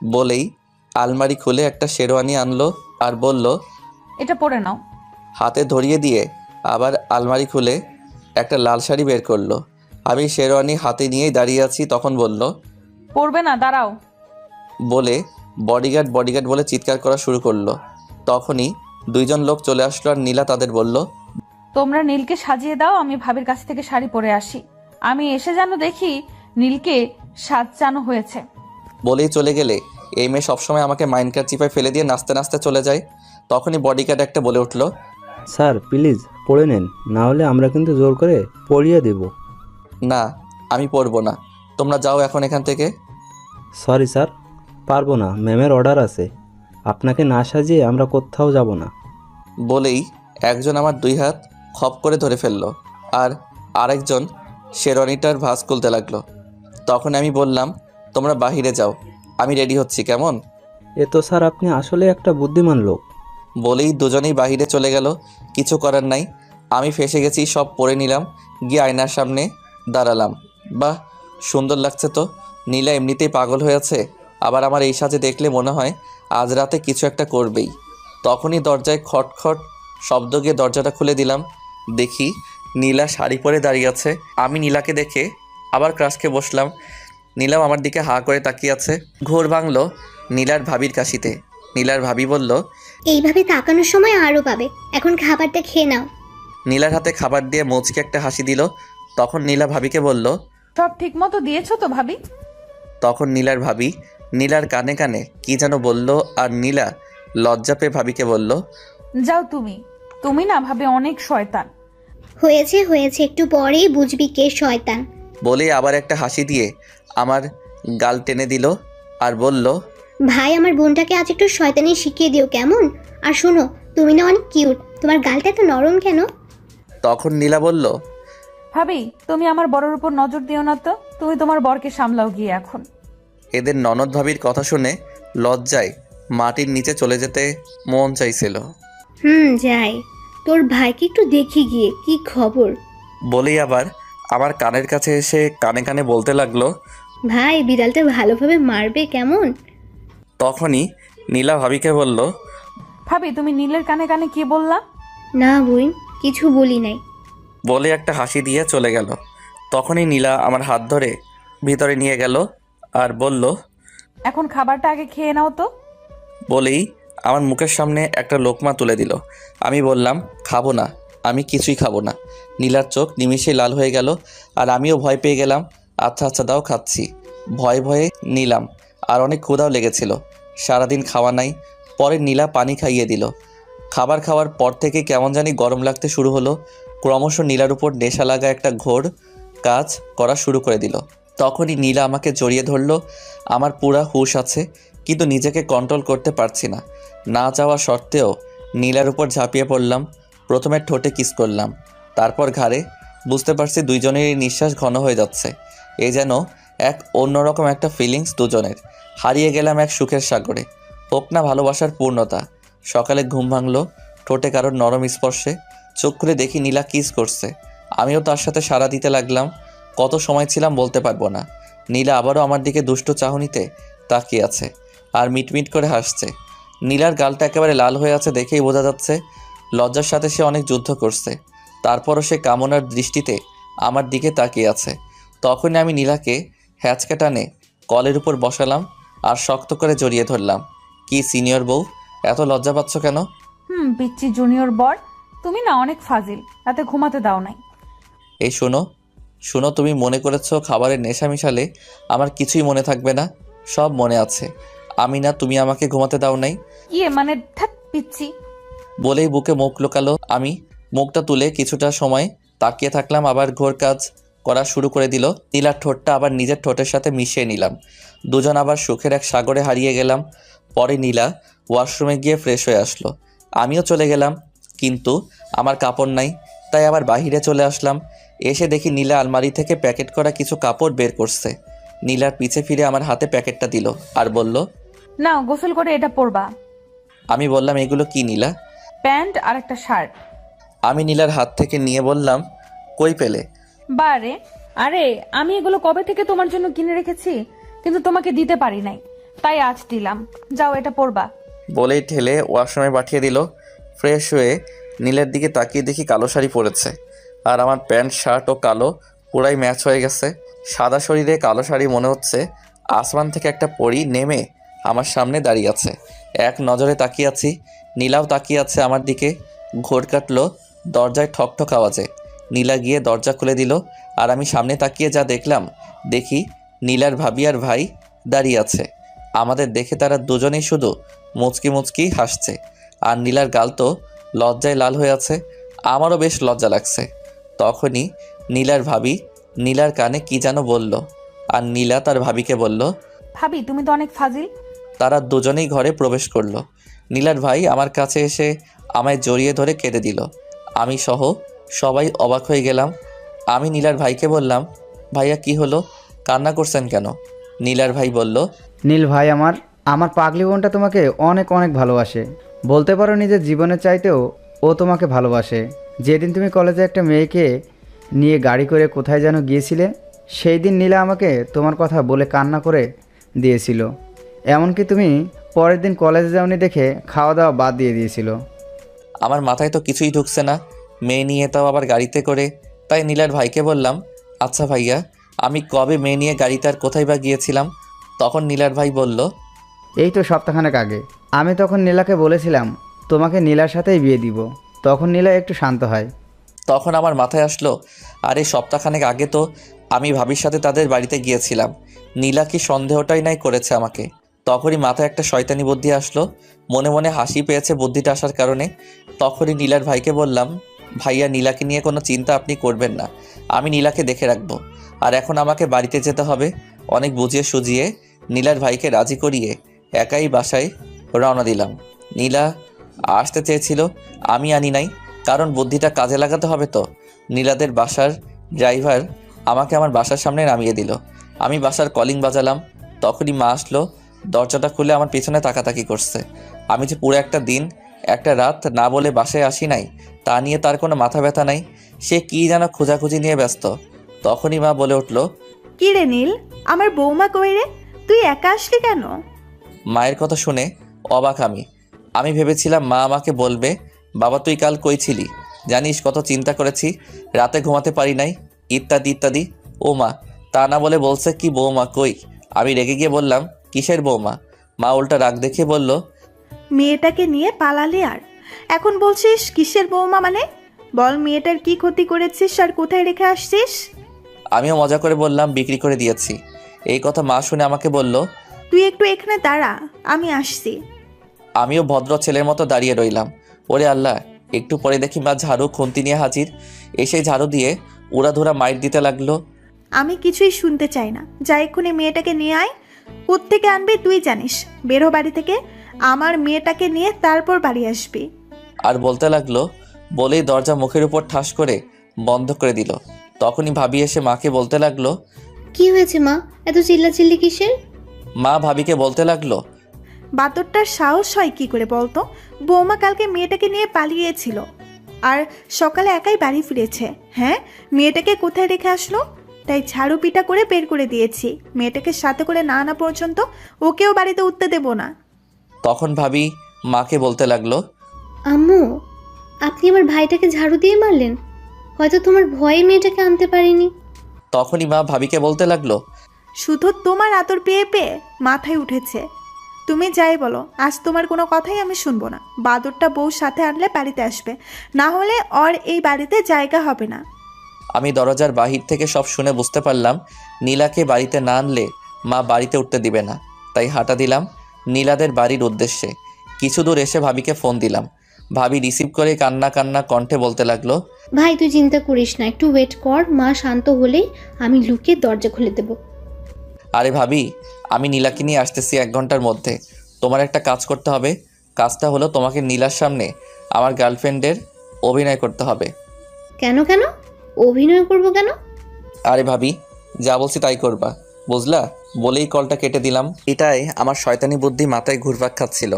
বলেই আলমারি খুলে একটা শেরওয়ানি আনলো আর বলল, এটা পরে নাও। হাতে ধরিয়ে দিয়ে আবার আলমারি খুলে একটা লাল শাড়ি বের করলো। আমি শেরওয়ানি হাতে নিয়েই দাঁড়িয়ে আছি। তখন বলল, পরবে না, দাঁড়াও। বলে বডিগার্ড বডিগার্ড বলে চিৎকার করা শুরু করলো। তখনই 2 জন লোক চলে আসলো আর নীলা তাদের বলল, তোমরা নীলকে সাজিয়ে দাও, আমি ভাবির কাছ থেকে শাড়ি পরে আসি। আমি এসে যেন দেখি নীলকে সাজানো হয়েছে। বলেই চলে গেলে এই মেয়ে সবসময় আমাকে মাইন্ডকার চিপায় ফেলে দিয়ে নাচতে নাচতে চলে যায়। তখনই বডিগার্ড একটা বলে উঠলো, স্যার প্লিজ পড়ে নেন, না হলে আমরা কিন্তু জোর করে পড়িয়ে দেব। না, আমি পড়বো না, তোমরা যাও এখন এখান থেকে। সরি স্যার, পারবো না, ম্যামের অর্ডার আছে। আপনাকে না সাজিয়ে আমরা কোথাও যাব না। বলেই একজন আমার 2 হাত খপ করে ধরে ফেললো, আর আরেকজন শেরওয়ানিটার ভাঁজ খুলতে লাগলো। তখন আমি বললাম, তোমরা বাহিরে যাও, আমি রেডি হচ্ছি, কেমন? এ তো স্যার আপনি আসলে একটা বুদ্ধিমান লোক। বলেই দুজনেই বাহিরে চলে গেল। কিছু করার নাই, আমি ফেসে গেছি, সব পরে নিলাম, গিয়ে আয়নার সামনে দাঁড়ালাম। বাহ, সুন্দর লাগছে তো। নীলা এমনিতেই পাগল হয়েছে, আবার আমার এই সাজে দেখলে মনে হয় আজ রাতে কিছু একটা করবেই। তখনই দরজায় খটখট শব্দ গিয়ে দরজাটা খুলে দিলাম। দেখি নীলা শাড়ি পরে দাঁড়িয়ে আছে। আমি নীলাকে দেখে আবার ক্রাশকে বসলাম। নীলাও আমার দিকে হাঁ করে তাকিয়ে আছে। ঘোর ভাঙলো নীলার ভাবির কাশিতে। নীলার ভাবি বলল, এইভাবে তাকানোর সময় আরও পাবে, এখন খাবারটা খেয়ে নাও। নীলার হাতে খাবার দিয়ে মুচকে একটা হাসি দিল। তখন নীলা ভাবিকে বলল, সব ঠিক মতো দিয়েছো তো ভাবি? তখন নীলার ভাবি নীলার কানে কানে কি যেন বলল, আর নীলা লজ্জা পেয়ে ভাবিকে বলল, যাও তুমি, তুমি না ভাবে অনেক শয়তান। হয়েছে হয়েছে, একটু পরেই বুঝবি কে শয়তান। বলেই আবার একটা হাসি দিয়ে আমার গাল টেনে দিল আর বলল, ভাই, আমার বোনটাকে আজ একটু শয়তানি শিখিয়ে দিও কেমন? আর শোনো, তুমি না অনেক কিউট, তোমার গালটা এত নরম কেন? তখন নীলা বলল, ভাবি তুমি আমার বরের উপর নজর দিও না তো, তুমি তোমার বরকে সামলাও গিয়ে এখন। এদের ননদ ভাবির কথা শুনে লজ্জায় মাটির নিচে চলে যেতে মন চাইছিল। যাই, তোর ভাইকে একটু দেখি গিয়ে কি খবর। বলেই আবার আমার কানের কাছে এসে কানে কানে বলতে লাগলো, ভাই, বিড়ালটা ভালোভাবে মারবে কেমন? তখনই নীলা ভাবিকে বলল, ভাবি তুমি নীলের কানে কানে কি বললা? না বোন, কিছু বলি নাই। বলে একটা হাসি দিয়ে চলে গেল। তখনই নীলা আমার হাত ধরে ভিতরে নিয়ে গেল আর বলল, এখন খাবারটা আগে খেয়ে নাও তো। বলেই আমার মুখের সামনে একটা লোকমা তুলে দিল। আমি বললাম, খাবো না, আমি কিছুই খাবো না। নীলার চোখ নিমিষেই লাল হয়ে গেল আর আমিও ভয় পেয়ে গেলাম। আচ্ছা আচ্ছা দাও, খাচ্ছি। ভয়ে ভয়ে নিলাম, আর অনেক ক্ষুধাও লেগেছিল, সারাদিন খাওয়া নাই। পরে নীলা পানি খাইয়ে দিল। খাবার খাওয়ার পর থেকে কেমন জানি গরম লাগতে শুরু হলো। ক্রমশ নীলার উপর নেশা লাগা একটা ঘোর কাজ করা শুরু করে দিল। তখনই নীলা আমাকে জড়িয়ে ধরলো। আমার পুরা হুঁশ আছে, কিন্তু নিজেকে কন্ট্রোল করতে পারছি না। না চাওয়া সত্ত্বেও নীলার উপর ঝাঁপিয়ে পড়লাম। প্রথমে ঠোঁটে কিস করলাম, তারপর ঘাড়ে। বুঝতে পারছি দুইজনেরই নিঃশ্বাস ঘন হয়ে যাচ্ছে। এ যেন এক অন্যরকম একটা ফিলিংস দুজনের। হারিয়ে গেলাম এক সুখের সাগরে। হোক না ভালোবাসার পূর্ণতা। সকালে ঘুম ভাঙলো ঠোঁটে কারোর নরম স্পর্শে। চোখ খুলে দেখি নীলা কিস করছে। আমিও তার সাথে সাড়া দিতে লাগলাম। কত সময় ছিলাম বলতে পারবো না। নীলা আবারও আমার দিকে দুষ্টু চাহনিতে তাকিয়ে আছে আর মিটমিট করে হাসছে। নীলার গালটা একেবারে লাল হয়ে আছে দেখেই বোঝা যাচ্ছে লজ্জার সাথে সে অনেক যুদ্ধ করছে। তারপরও সে কামনার দৃষ্টিতে আমার দিকে তাকিয়ে আছে। তখনই আমি নীলাকে হ্যাঁচকা টানে কলের উপর বসালাম আর শক্ত করে জড়িয়ে ধরলাম। কি সিনিয়র বউ, এত লজ্জা পাচ্ছ কেন? পিচ্চি জুনিয়র বর, তুমি না অনেক ফাজিল, রাতে ঘুমাতে দাও নাই। এই শোনো শোনো, তুমি মনে করেছো খাবারের নেশা মিশালে আমার কিছুই মনে থাকবে না? সব মনে আছে। আমি না তুমি আমাকে ঘুমাতে দাও নাই। ইয়ে মানে ধ্যাৎ পিচ্চি। বলেই বুকে মুখ লুকালো। আমি মুখটা তুলে কিছুটা সময় তাকিয়ে থাকলাম, আবার ঘোর কাজ করা শুরু করে দিল। নীলার ঠোঁটটা আবার নিজের ঠোঁটের সাথে মিশিয়ে নিলাম। দুজন আবার সুখের এক সাগরে হারিয়ে গেলাম। পরে নীলা ওয়াশরুমে গিয়ে ফ্রেশ হয়ে আসলো। আমিও চলে গেলাম, কিন্তু আমার কাপড় নাই, তাই আবার বাহিরে চলে আসলাম। এসে দেখি নীলা আলমারি থেকে প্যাকেট করা কিছু কাপড় বের করছে। নীলার পিছে ফিরে আমার হাতে প্যাকেটটা দিল আর বলল, নাও গোসল করে এটা পরবা। আমি বললাম, এগুলো কি নীলা? প্যান্ট আর একটা শার্ট। আমি নীলার হাত থেকে নিয়ে বললাম, কই পেলে? বারে, আরে আমি এগুলো কবে থেকে তোমার জন্য কিনে রেখেছি, কিন্তু তোমাকে দিতে পারি নাই, তাই আজ দিলাম। যাও এটা পরবা। বলেই ঠেলে ওয়াশরুমে পাঠিয়ে দিল। ফ্রেশ হয়ে নীলের দিকে তাকিয়ে দেখি কালো শাড়ি পরেছে, আর আমার প্যান্ট শার্টও কালো, পুরাই ম্যাচ হয়ে গেছে। সাদা শরীরে কালো শাড়ি, মনে হচ্ছে আসমান থেকে একটা পরী নেমে আমার সামনে দাঁড়িয়ে আছে। এক নজরে তাকিয়ে আছি, নীলাও তাকিয়ে আছে আমার দিকে। ঘোর কাটলো দরজায় ঠকঠক আওয়াজে। নীলা গিয়ে দরজা খুলে দিল, আর আমি সামনে তাকিয়ে যা দেখলাম, দেখি নীলার ভাবি আর ভাই দাঁড়িয়ে আছে। আমাদের দেখে তারা দুজনেই শুধু মুচকি মুচকি হাসছে, আর নীলার গাল তো লজ্জায় লাল হয়ে আছে। আমারও বেশ লজ্জা লাগছে। তখনই নীলার ভাবি নীলার কানে কি যেন বলল, আর নীলা তার ভাবিকে বলল। ভাবি তুমি তো অনেক ফাজিল। তারা দুজনেই ঘরে প্রবেশ করলো। নীলার ভাই আমার কাছে এসে আমায় জড়িয়ে ধরে কেঁদে দিল। আমি সহ সবাই অবাক হয়ে গেলাম। আমি নীলার ভাইকে বললাম, ভাইয়া কি হলো, কান্না করছেন কেন? নীলার ভাই বলল, নীল ভাই আমার পাগলি বোনটা তোমাকে অনেক অনেক ভালোবাসে। বলতে পারো নিজের জীবনের চাইতেও ও তোমাকে ভালোবাসে। যেদিন তুমি কলেজে একটা মেয়েকে নিয়ে গাড়ি করে কোথায় যেন গিয়েছিলে, সেই দিন নীলা আমাকে তোমার কথা বলে কান্না করে দিয়েছিল। এমনকি তুমি পরের দিন কলেজে যাওনি দেখে খাওয়া দাওয়া বাদ দিয়ে দিয়েছিল। আমার মাথায় তো কিছুই ঢুকছে না, মেয়ে নিয়ে তাও আবার গাড়িতে করে। তাই নীলার ভাইকে বললাম, আচ্ছা ভাইয়া, আমি কবে মেয়ে নিয়ে গাড়িতে আর কোথায় বা গিয়েছিলাম? তখন নীলার ভাই বলল, এই তো সপ্তাহখানেক আগে। আমি তখন নীলাকে বলেছিলাম তোমাকে নীলার সাথেই বিয়ে দিব। তখন নীলা একটু শান্ত হয়। তখন আমার মাথায় আসলো, আরে সপ্তাহখানেক আগে তো আমি ভাবির সাথে তাদের বাড়িতে গিয়েছিলাম। নীলা কি সন্দেহটাই নাই করেছে আমাকে। তখনই মাথায় একটা শয়তানি বুদ্ধি আসলো। মনে মনে হাসি পেয়েছে বুদ্ধিটা আসার কারণে। তখনই নীলার ভাইকে বললাম, ভাইয়া নীলাকে নিয়ে কোনো চিন্তা আপনি করবেন না, আমি নীলাকে দেখে রাখবো। আর এখন আমাকে বাড়িতে যেতে হবে। অনেক বুঝিয়ে সুজিয়ে নীলার ভাইকে রাজি করিয়ে একাই বাসায় রওনা দিলাম। নীলা আসতে চেয়েছিল, আমি আনি নাই, কারণ বুদ্ধিটা কাজে লাগাতে হবে তো। নীলাদের বাসার ড্রাইভার আমাকে আমার বাসার সামনে নামিয়ে দিল। আমি বাসার কলিং বাজালাম। তখনই মা আসলো। দরজাটা খুলে আমার পিছনে তাকাতাকি করছে। আমি যে পুরো একটা দিন একটা রাত না বলে বাসায় আসি নাই, তা নিয়ে তার কোনো মাথা ব্যথা নাই। সে কী যেন খোঁজাখুঁজি নিয়ে ব্যস্ত। তখনই মা বলে উঠল, কি রে নীল, আমার বৌমা কই রে? তুই একা আসলি কেন? মায়ের কথা শুনে অবাক আমি ভেবেছিলাম মা আমাকে বলবে, বাবা তুই কাল কই ছিলি, জানিস কত চিন্তা করেছি, রাতে ঘুমাতে পারি নাই, ইত্যাদি ইত্যাদি। ও মা, তা না বলে বলছে কি বৌমা কই। আমি রেগে গিয়ে বললাম, কিসের বৌমা? মা উল্টা রাগ দেখিয়ে বলল, মেয়েটাকে নিয়ে পালালি আর এখন বলছিস কিসের বৌমা মানে? বল মেয়েটার কি ক্ষতি করেছিস আর কোথায় রেখে আসছিস? আমিও মজা করে বললাম, বিক্রি করে দিয়েছি। এই কথা মা শুনে আমাকে বলল। তুই একটু এখানে দাঁড়া, আমি আসছি। আমিও ভদ্র ছেলের মতো দাঁড়িয়ে রইলাম। ওরে আল্লাহ, একটু পরে দেখি মা ঝাড়ু খুন্তি নিয়ে হাজির। এসে ঝাড়ু দিয়ে উড়াধুরা মাইর দিতে লাগলো। আমি কিছুই শুনতে চাই না, যা এক্ষুনি মেয়েটাকে নিয়ে আয়। কোত্থেকে আনবি তুই জানিস, বেরো বাড়ি থেকে। আমার মেয়েটাকে নিয়ে তারপর বাড়ি আসবি। আর বলতে লাগলো, বলেই দরজা মুখের উপর ঠাস করে বন্ধ করে দিল। তখনই ভাবি এসে মাকে বলতে লাগলো। কি হয়েছে মা, এত চিল্লাচিল্লি কিসের? মা ভাবিকে বলতে লাগলো, বাতরটার সাহস হয় কি করে বলতো? বৌমা কালকে মেয়েটাকে নিয়ে পালিয়েছিল আর সকালে একাই বাড়ি ফিরেছে। হ্যাঁ, মেয়েটাকে কোথায় রেখে আসলো? তাই ঝাড়ু পিটা করে বের করে দিয়েছি। মেয়েটাকে সাথে করে না আনা পর্যন্ত ওকেও বাড়িতে উঠতে দেব না। তখন ভাবি মাকে বলতে লাগলো, আম্মু, আপনি আমার ভাইটাকে ঝাড়ু দিয়ে মারলেন। হয়তো তোমার ভয়ে মেয়েটাকে আনতে পারিনি। তখনই মা ভাবিকে বলতে লাগলো, শুধু তোমার আদর পেয়ে পেয়ে মাথায় উঠেছে। তুমি যাই বলো, আজ তোমার কোনো কথাই আমি শুনবো না। বাদরটা বউ সাথে আনলে বাড়িতে আসবে, না হলে ওর এই বাড়িতে জায়গা হবে না। আমি দরজার বাহির থেকে সব শুনে বুঝতে পারলাম নীলাকে বাড়িতে না আনলে মা বাড়িতে উঠতে দিবে না। তাই হাঁটা দিলাম নীলাদের বাড়ির উদ্দেশ্যে। কিছু দূর এসে ভাবিকে ফোন দিলাম। ভাবি রিসিভ করে কান্না কান্না কণ্ঠে বলতে লাগলো, ভাই তুই চিন্তা করিস না, একটু ওয়েট কর। মা শান্ত হলেই আমি লুকিয়ে দরজা খুলে দেব। আরে ভাবি, আমি নীলাকে নিয়ে আসতেছি 1 ঘন্টার মধ্যে। তোমার একটা কাজ করতে হবে। কাজটা হলো তোমাকে নীলার সামনে আমার গার্লফ্রেন্ডের অভিনয় করতে হবে। কেন কেন অভিনয় করব কেন? আরে ভাবি, যা বলছি তাই করবা, বুঝলা? বলেই কলটা কেটে দিলাম। এটাই আমার শয়তানি বুদ্ধি মাথায় ঘুরপাক খাচ্ছিল।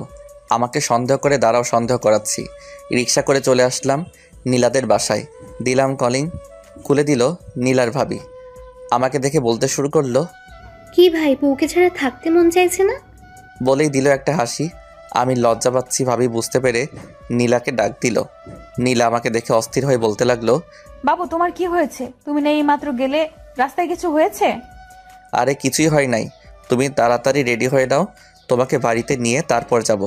আমাকে সন্দেহ করে দাঁড়াও সন্দেহ করাচ্ছি। রিক্সা করে চলে আসলাম নীলাদের বাসায়। দিলাম কলিং। খুলে দিল নীলার ভাবি। আমাকে দেখে বলতে শুরু করলো, কি ভাই, বউকে ছাড়া থাকতে মন চাইছে না? বলেই দিল একটা হাসি। আমি লজ্জা পাচ্ছি ভাবি বুঝতে পেরে নীলাকে ডাক দিল। নীলা আমাকে দেখে অস্থির হয়ে বলতে লাগলো, বাবু তোমার কি হয়েছে? তুমি না এই মাত্র গেলে, রাস্তায় কিছু হয়েছে? আরে কিছুই হয় নাই, তুমি তাড়াতাড়ি রেডি হয়ে নাও, তোমাকে বাড়িতে নিয়ে তারপর যাব।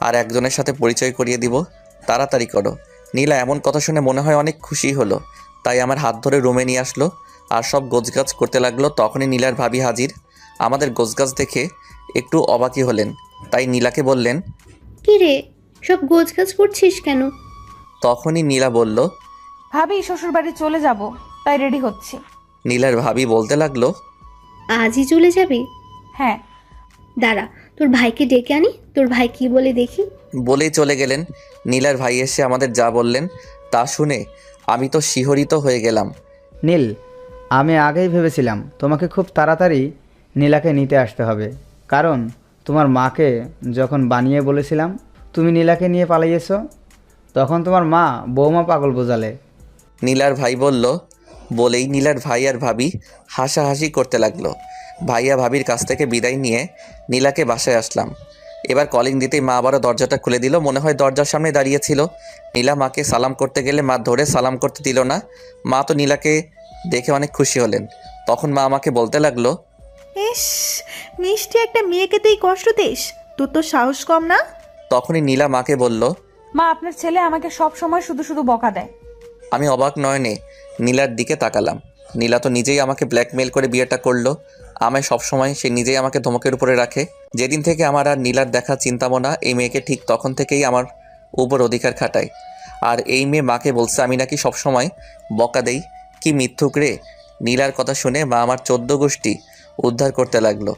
আর একজনের সাথে পরিচয় করিয়ে দিব, তাড়াতাড়ি করো। নীলা এমন কথা শুনে মনে হয় অনেক খুশি হলো, তাই আমার হাত ধরে রুমে নিয়ে আসলো আর সব গোছগাছ করতে লাগলো। তখনই নীলার ভাবি হাজির। আমাদের গোছগাছ দেখে একটু অবাকই হলেন, তাই নীলাকে বললেন, কি রে, সব গোছগাছ করছিস কেন? তখনই নীলা বলল। ভাবি শ্বশুর বাড়ি চলে যাব, তাই রেডি হচ্ছি। নীলার ভাবি বলতে লাগলো। আজই চলে যাবি? হ্যাঁ। দাঁড়া, তোর ভাইকে ডেকে আনি, তোর ভাই কি বলে দেখি। বলেই চলে গেলেন। নীলার ভাই এসে আমাদের যা বললেন তা শুনে আমি তো শিহরিত হয়ে গেলাম। নীল, আমি আগেই ভেবেছিলাম তোমাকে খুব তাড়াতাড়ি নীলাকে নিতে আসতে হবে, কারণ তোমার মাকে যখন বানিয়ে বলেছিলাম তুমি নীলাকে নিয়ে পালিয়েছো, তখন তোমার মা বৌমা পাগল বোঝালে। নীলার ভাই বলল। বলেই নীলার ভাই আর ভাবি হাসাহাসি করতে লাগলো। ভাইয়া ভাবির কাছ থেকে বিদায় নিয়ে নীলাকে বাসায় আসলাম। এবার কলিং দিতেই মা আবারও দরজাটা খুলে দিল। মনে হয় দরজার সামনে দাঁড়িয়েছিল। নীলা মাকে সালাম করতে গেলে মা ধরে সালাম করতে দিল না। মা তো নীলাকে দেখে অনেক খুশি হলেন। তখন মা আমাকে বলতে লাগলো। ইস, মিষ্টি একটা মেয়েকে তুই কষ্ট দিস, তোর তো সাহস কম না? তখনই নীলা মাকে বলল। মা, আপনার ছেলে আমাকে সব সময় শুধু শুধু বকা দেয়। আমি অবাক নয়নে নীলার দিকে তাকালাম। নীলা তো নিজেই আমাকে ব্ল্যাকমেল করে বিয়েটা করলো। আমায় সবসময় সে নিজেই আমাকে ধমকের উপরে রাখে। যেদিন থেকে আমার আর নীলার দেখা চিন্তামো না, এই মেয়েকে ঠিক তখন থেকেই আমার উপর অধিকার খাটায়। আর এই মেয়ে মাকে বলছে আমি নাকি সবসময় বকা দেই। কি মিথ্যুক রে! নীলার কথা শুনে মা আমার 14 গোষ্ঠী উদ্ধার করতে লাগলো।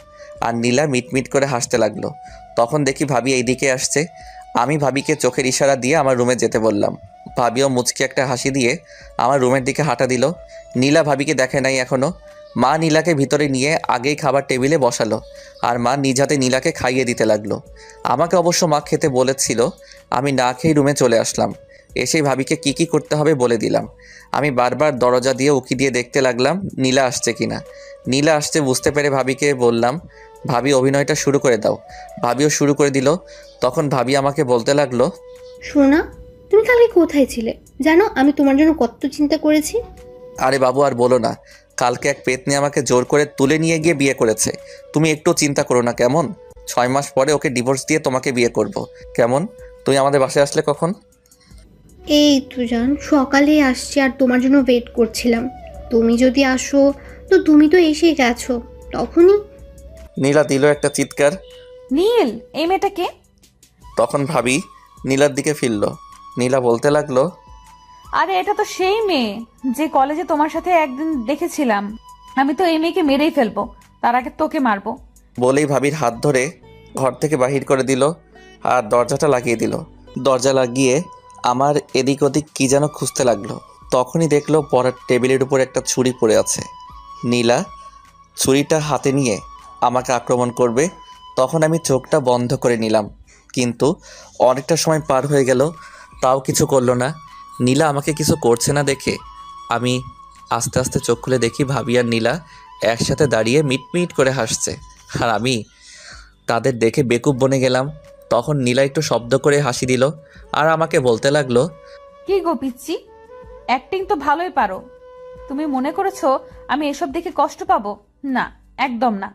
আর নীলা মিটমিট করে হাসতে লাগলো। তখন দেখি ভাবি এইদিকে আসছে। আমি ভাবিকে চোখের ইশারা দিয়ে আমার রুমে যেতে বললাম। ভাবিও মুচকি একটা হাসি দিয়ে আমার রুমের দিকে হাঁটা দিল। নীলা ভাবিকে দেখে নাই এখনও। মা নীলাকে ভিতরে নিয়ে আগেই খাবার টেবিলে বসালো আর মা নিজ হাতে নীলাকে খাইয়ে দিতে লাগলো। আমাকে অবশ্য মা খেতে বলেছিল। আমি না খেয়ে রুমে চলে আসলাম। এসেই ভাবিকে কি কি করতে হবে বলে দিলাম। আমি বারবার দরজা দিয়ে উকি দিয়ে দেখতে লাগলাম নীলা আসছে কিনা। নীলা আসছে বুঝতে পেরে ভাবিকে বললাম, ভাবি অভিনয়টা শুরু করে দাও। ভাবিও শুরু করে দিল। তখন ভাবি আমাকে বলতে লাগলো। শোনা, তুমি কালকে কোথায় ছিলে জানো? আমি তোমার জন্য কত চিন্তা করেছি। আরে বাবু আর বলো না, কালকে এক পেতনি আমাকে জোর করে তুলে নিয়ে গিয়ে বিয়ে করেছে। তুমি একটু চিন্তা করো না কেমন? 6 মাস পরে ওকে ডিভোর্স দিয়ে তোমাকে বিয়ে করব। কেমন? তুমি আমাদের বাসায় আসলে কখন? এই তো জান, সকালে আসছি আর তোমার জন্য ওয়েট করছিলাম। তুমি যদি আসো, তো তুমি তো এসে গেছো তখনই। নীলা দিল একটা চিৎকার। নীল, এই মেয়েটা কে? তখন ভাবি নীলার দিকে ফিরল। নীলা বলতে লাগলো। আরে এটা তো সেই মেয়ে যে কলেজে তোমার সাথে একদিন দেখেছিলাম। আমি তো এই মেয়েকে মেরেই ফেলবো, তার আগে তোকে মারবো। বলেই ভাবির হাত ধরে ঘর থেকে বাহির করে দিল আর দরজাটা লাগিয়ে দিল। দরজা লাগিয়ে আমার এদিক ওদিক কী যেন খুঁজতে লাগলো। তখনই দেখলো পড়ার টেবিলের উপর একটা ছুরি পড়ে আছে। নীলা ছুরিটা হাতে নিয়ে আমাকে আক্রমণ করবে। তখন আমি চোখটা বন্ধ করে নিলাম, কিন্তু অনেকটা সময় পার হয়ে গেল, তাও কিছু করলো না। নীলা আমাকে কিছু করছে না দেখে আমি আস্তে আস্তে চোখ খুলে দেখি ভাবি আর নীলা একসাথে দাঁড়িয়ে মিটমিট করে হাসছে। আর আমি তাদের দেখে বেকুব বনে গেলাম। তখন নীলা একটু শব্দ করে হাসি দিল আর আমাকে বলতে লাগলো। কি গো পিচ্ছি, অ্যাক্টিং তো ভালোই পারো। তুমি মনে করেছো আমি এসব দেখে কষ্ট পাবো? না, একদম না।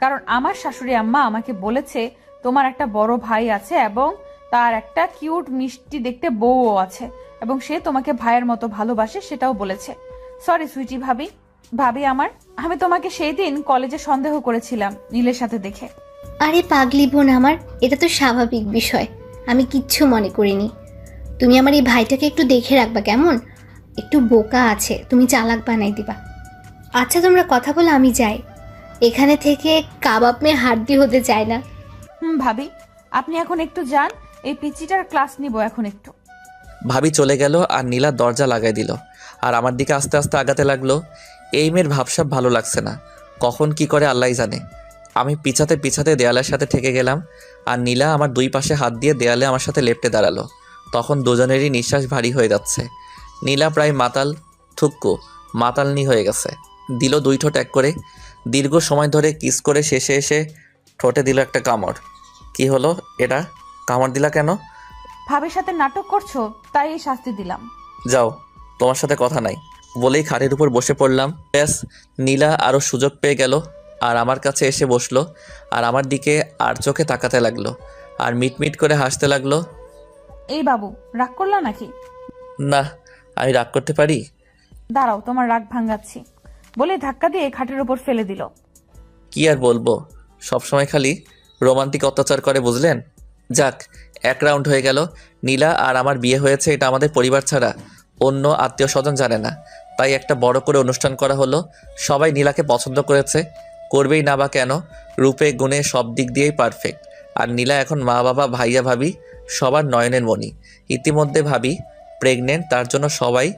কারণ আমার শাশুড়ি আম্মা আমাকে বলেছে তোমার একটা বড় ভাই আছে এবং তার একটা কিউট মিষ্টি দেখতে বউও আছে, এবং সে তোমাকে ভাইয়ের মতো ভালোবাসে, সেটাও বলেছে। সরি সুইটি ভাবি, ভাবি আমার, আমি তোমাকে সেই দিন কলেজে সন্দেহ করেছিলাম নীলের সাথে দেখে। আরে পাগলি বোন আমার, এটা তো স্বাভাবিক বিষয়। আমি কিচ্ছু মনে করিনি। তুমি আমার এই ভাইটাকে একটু দেখে রাখবা কেমন? একটু বোকা আছে, তুমি চালাক বানাই দিবা। আচ্ছা তোমরা কথা বলে আমি যাই, এখানে থেকে কাবাব মেয়ে হাড্ডি হতে চায় না। ভাবি আপনি এখন একটু যান, এই পিচ্চিটার ক্লাস নিব এখন একটু। ভাবি চলে গেল আর নীলা দরজা লাগাই দিল আর আমার দিকে আস্তে আস্তে আগাতে লাগলো। এই মেয়ের ভাবসাব ভালো লাগছে না, কখন কি করে আল্লাহই জানে। আমি পিছাতে পিছাতে দেয়ালের সাথে ঠেকে গেলাম আর নীলা আমার দুই পাশে হাত দিয়ে দেয়ালে আমার সাথে লেপ্টে দাঁড়ালো। তখন দুজনেরই নিঃশ্বাস ভারী হয়ে যাচ্ছে। নীলা প্রায় মাতাল থুক্কু মাতালনি হয়ে গেছে। দিল 2 ঠোঁট এক করে, দীর্ঘ সময় ধরে কিস করে শেষে এসে ঠোঁটে দিল একটা কামড়। কি হলো এটা? কামড় দিলা কেন? ভাবির সাথে নাটক করছো তাই এই শাস্তি দিলাম। যাও, তোমার সাথে কথা নাই বলেই খাটের উপর বসে পড়লাম। ব্যাস, নীলা আরও সুযোগ পেয়ে গেল আর আমার কাছে এসে বসলো আর আমার দিকে আর চোখে তাকাতে লাগলো আর মিটমিট করে হাসতে লাগলো। এই বাবু, রাগ করলা নাকি? না, আমি রাগ করতে পারি? দাঁড়াও, তোমার রাগ ভাঙাচ্ছি বলে ধাক্কা দিয়ে খাটের উপর ফেলে দিল। কি আর বলবো, সবসময় খালি রোমান্টিক অত্যাচার করে বুঝলেন। যাক, এক রাউন্ড হয়ে গেল। নীলা আর আমার বিয়ে হয়েছে এটা আমাদের পরিবার ছাড়া অন্য আত্মীয় স্বজন জানে না, তাই একটা বড় করে অনুষ্ঠান করা হলো। সবাই নীলাকে পছন্দ করেছে, করবেই না বা কেন, রূপে গুণে সব দিক দিয়েই পারফেক্ট। আর নীলা এখন মা বাবা ভাইয়া ভাবি সবার নয়নের মণি। ইতিমধ্যে ভাবি প্রেগনেন্ট, তার জন্য সবাই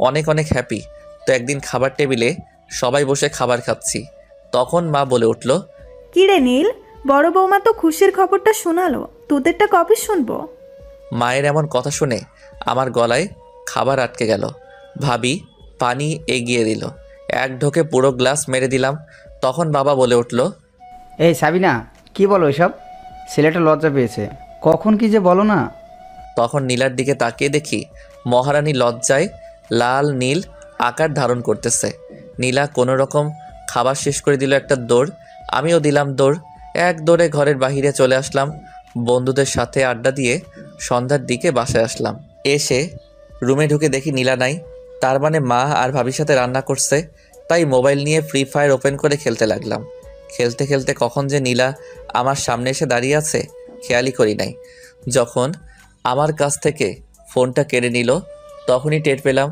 অনেক অনেক হ্যাপি। তো একদিন খাবার টেবিলে সবাই বসে খাবার খাচ্ছি, তখন মা বলে উঠল, কি রে নীল, বড় বৌমা তো খুশির খবরটা শোনালো, তোদেরটা কবে শুনবো? মায়ের এমন কথা শুনে আমার গলায় খাবার আটকে গেল। ভাবি পানি এগিয়ে দিল, এক ঢোকে পুরো গ্লাস মেরে দিলাম। তখন বাবা বলে উঠল, এই সাবিনা, কি বলো এসব? ছেলেটা লজ্জা পেয়েছে, কখন কি যে বলো না। তখন নীলার দিকে তাকিয়ে দেখি মহারানী লজ্জায় লাল নীল আকার ধারণ করতেছে। নীলা কোনো রকম খাবার শেষ করে দিল একটা দৌড়, আমিও দিলাম দৌড়। এক দৌড়ে ঘরের বাহিরে চলে আসলাম। বন্ধুদের সাথে আড্ডা দিয়ে সন্ধ্যার দিকে বাসায় আসলাম। এসে রুমে ঢুকে দেখি নীলা নাই, তার মানে মা আর ভাবির সাথে রান্না করছে। তাই মোবাইল নিয়ে ফ্রি ফায়ার ওপেন করে খেলতে লাগলাম। খেলতে খেলতে কখন যে নীলা আমার সামনে এসে দাঁড়িয়ে আছে খেয়ালই করি নাই। যখন আমার কাছ থেকে ফোনটা কেড়ে নিল তখনই টের পেলাম,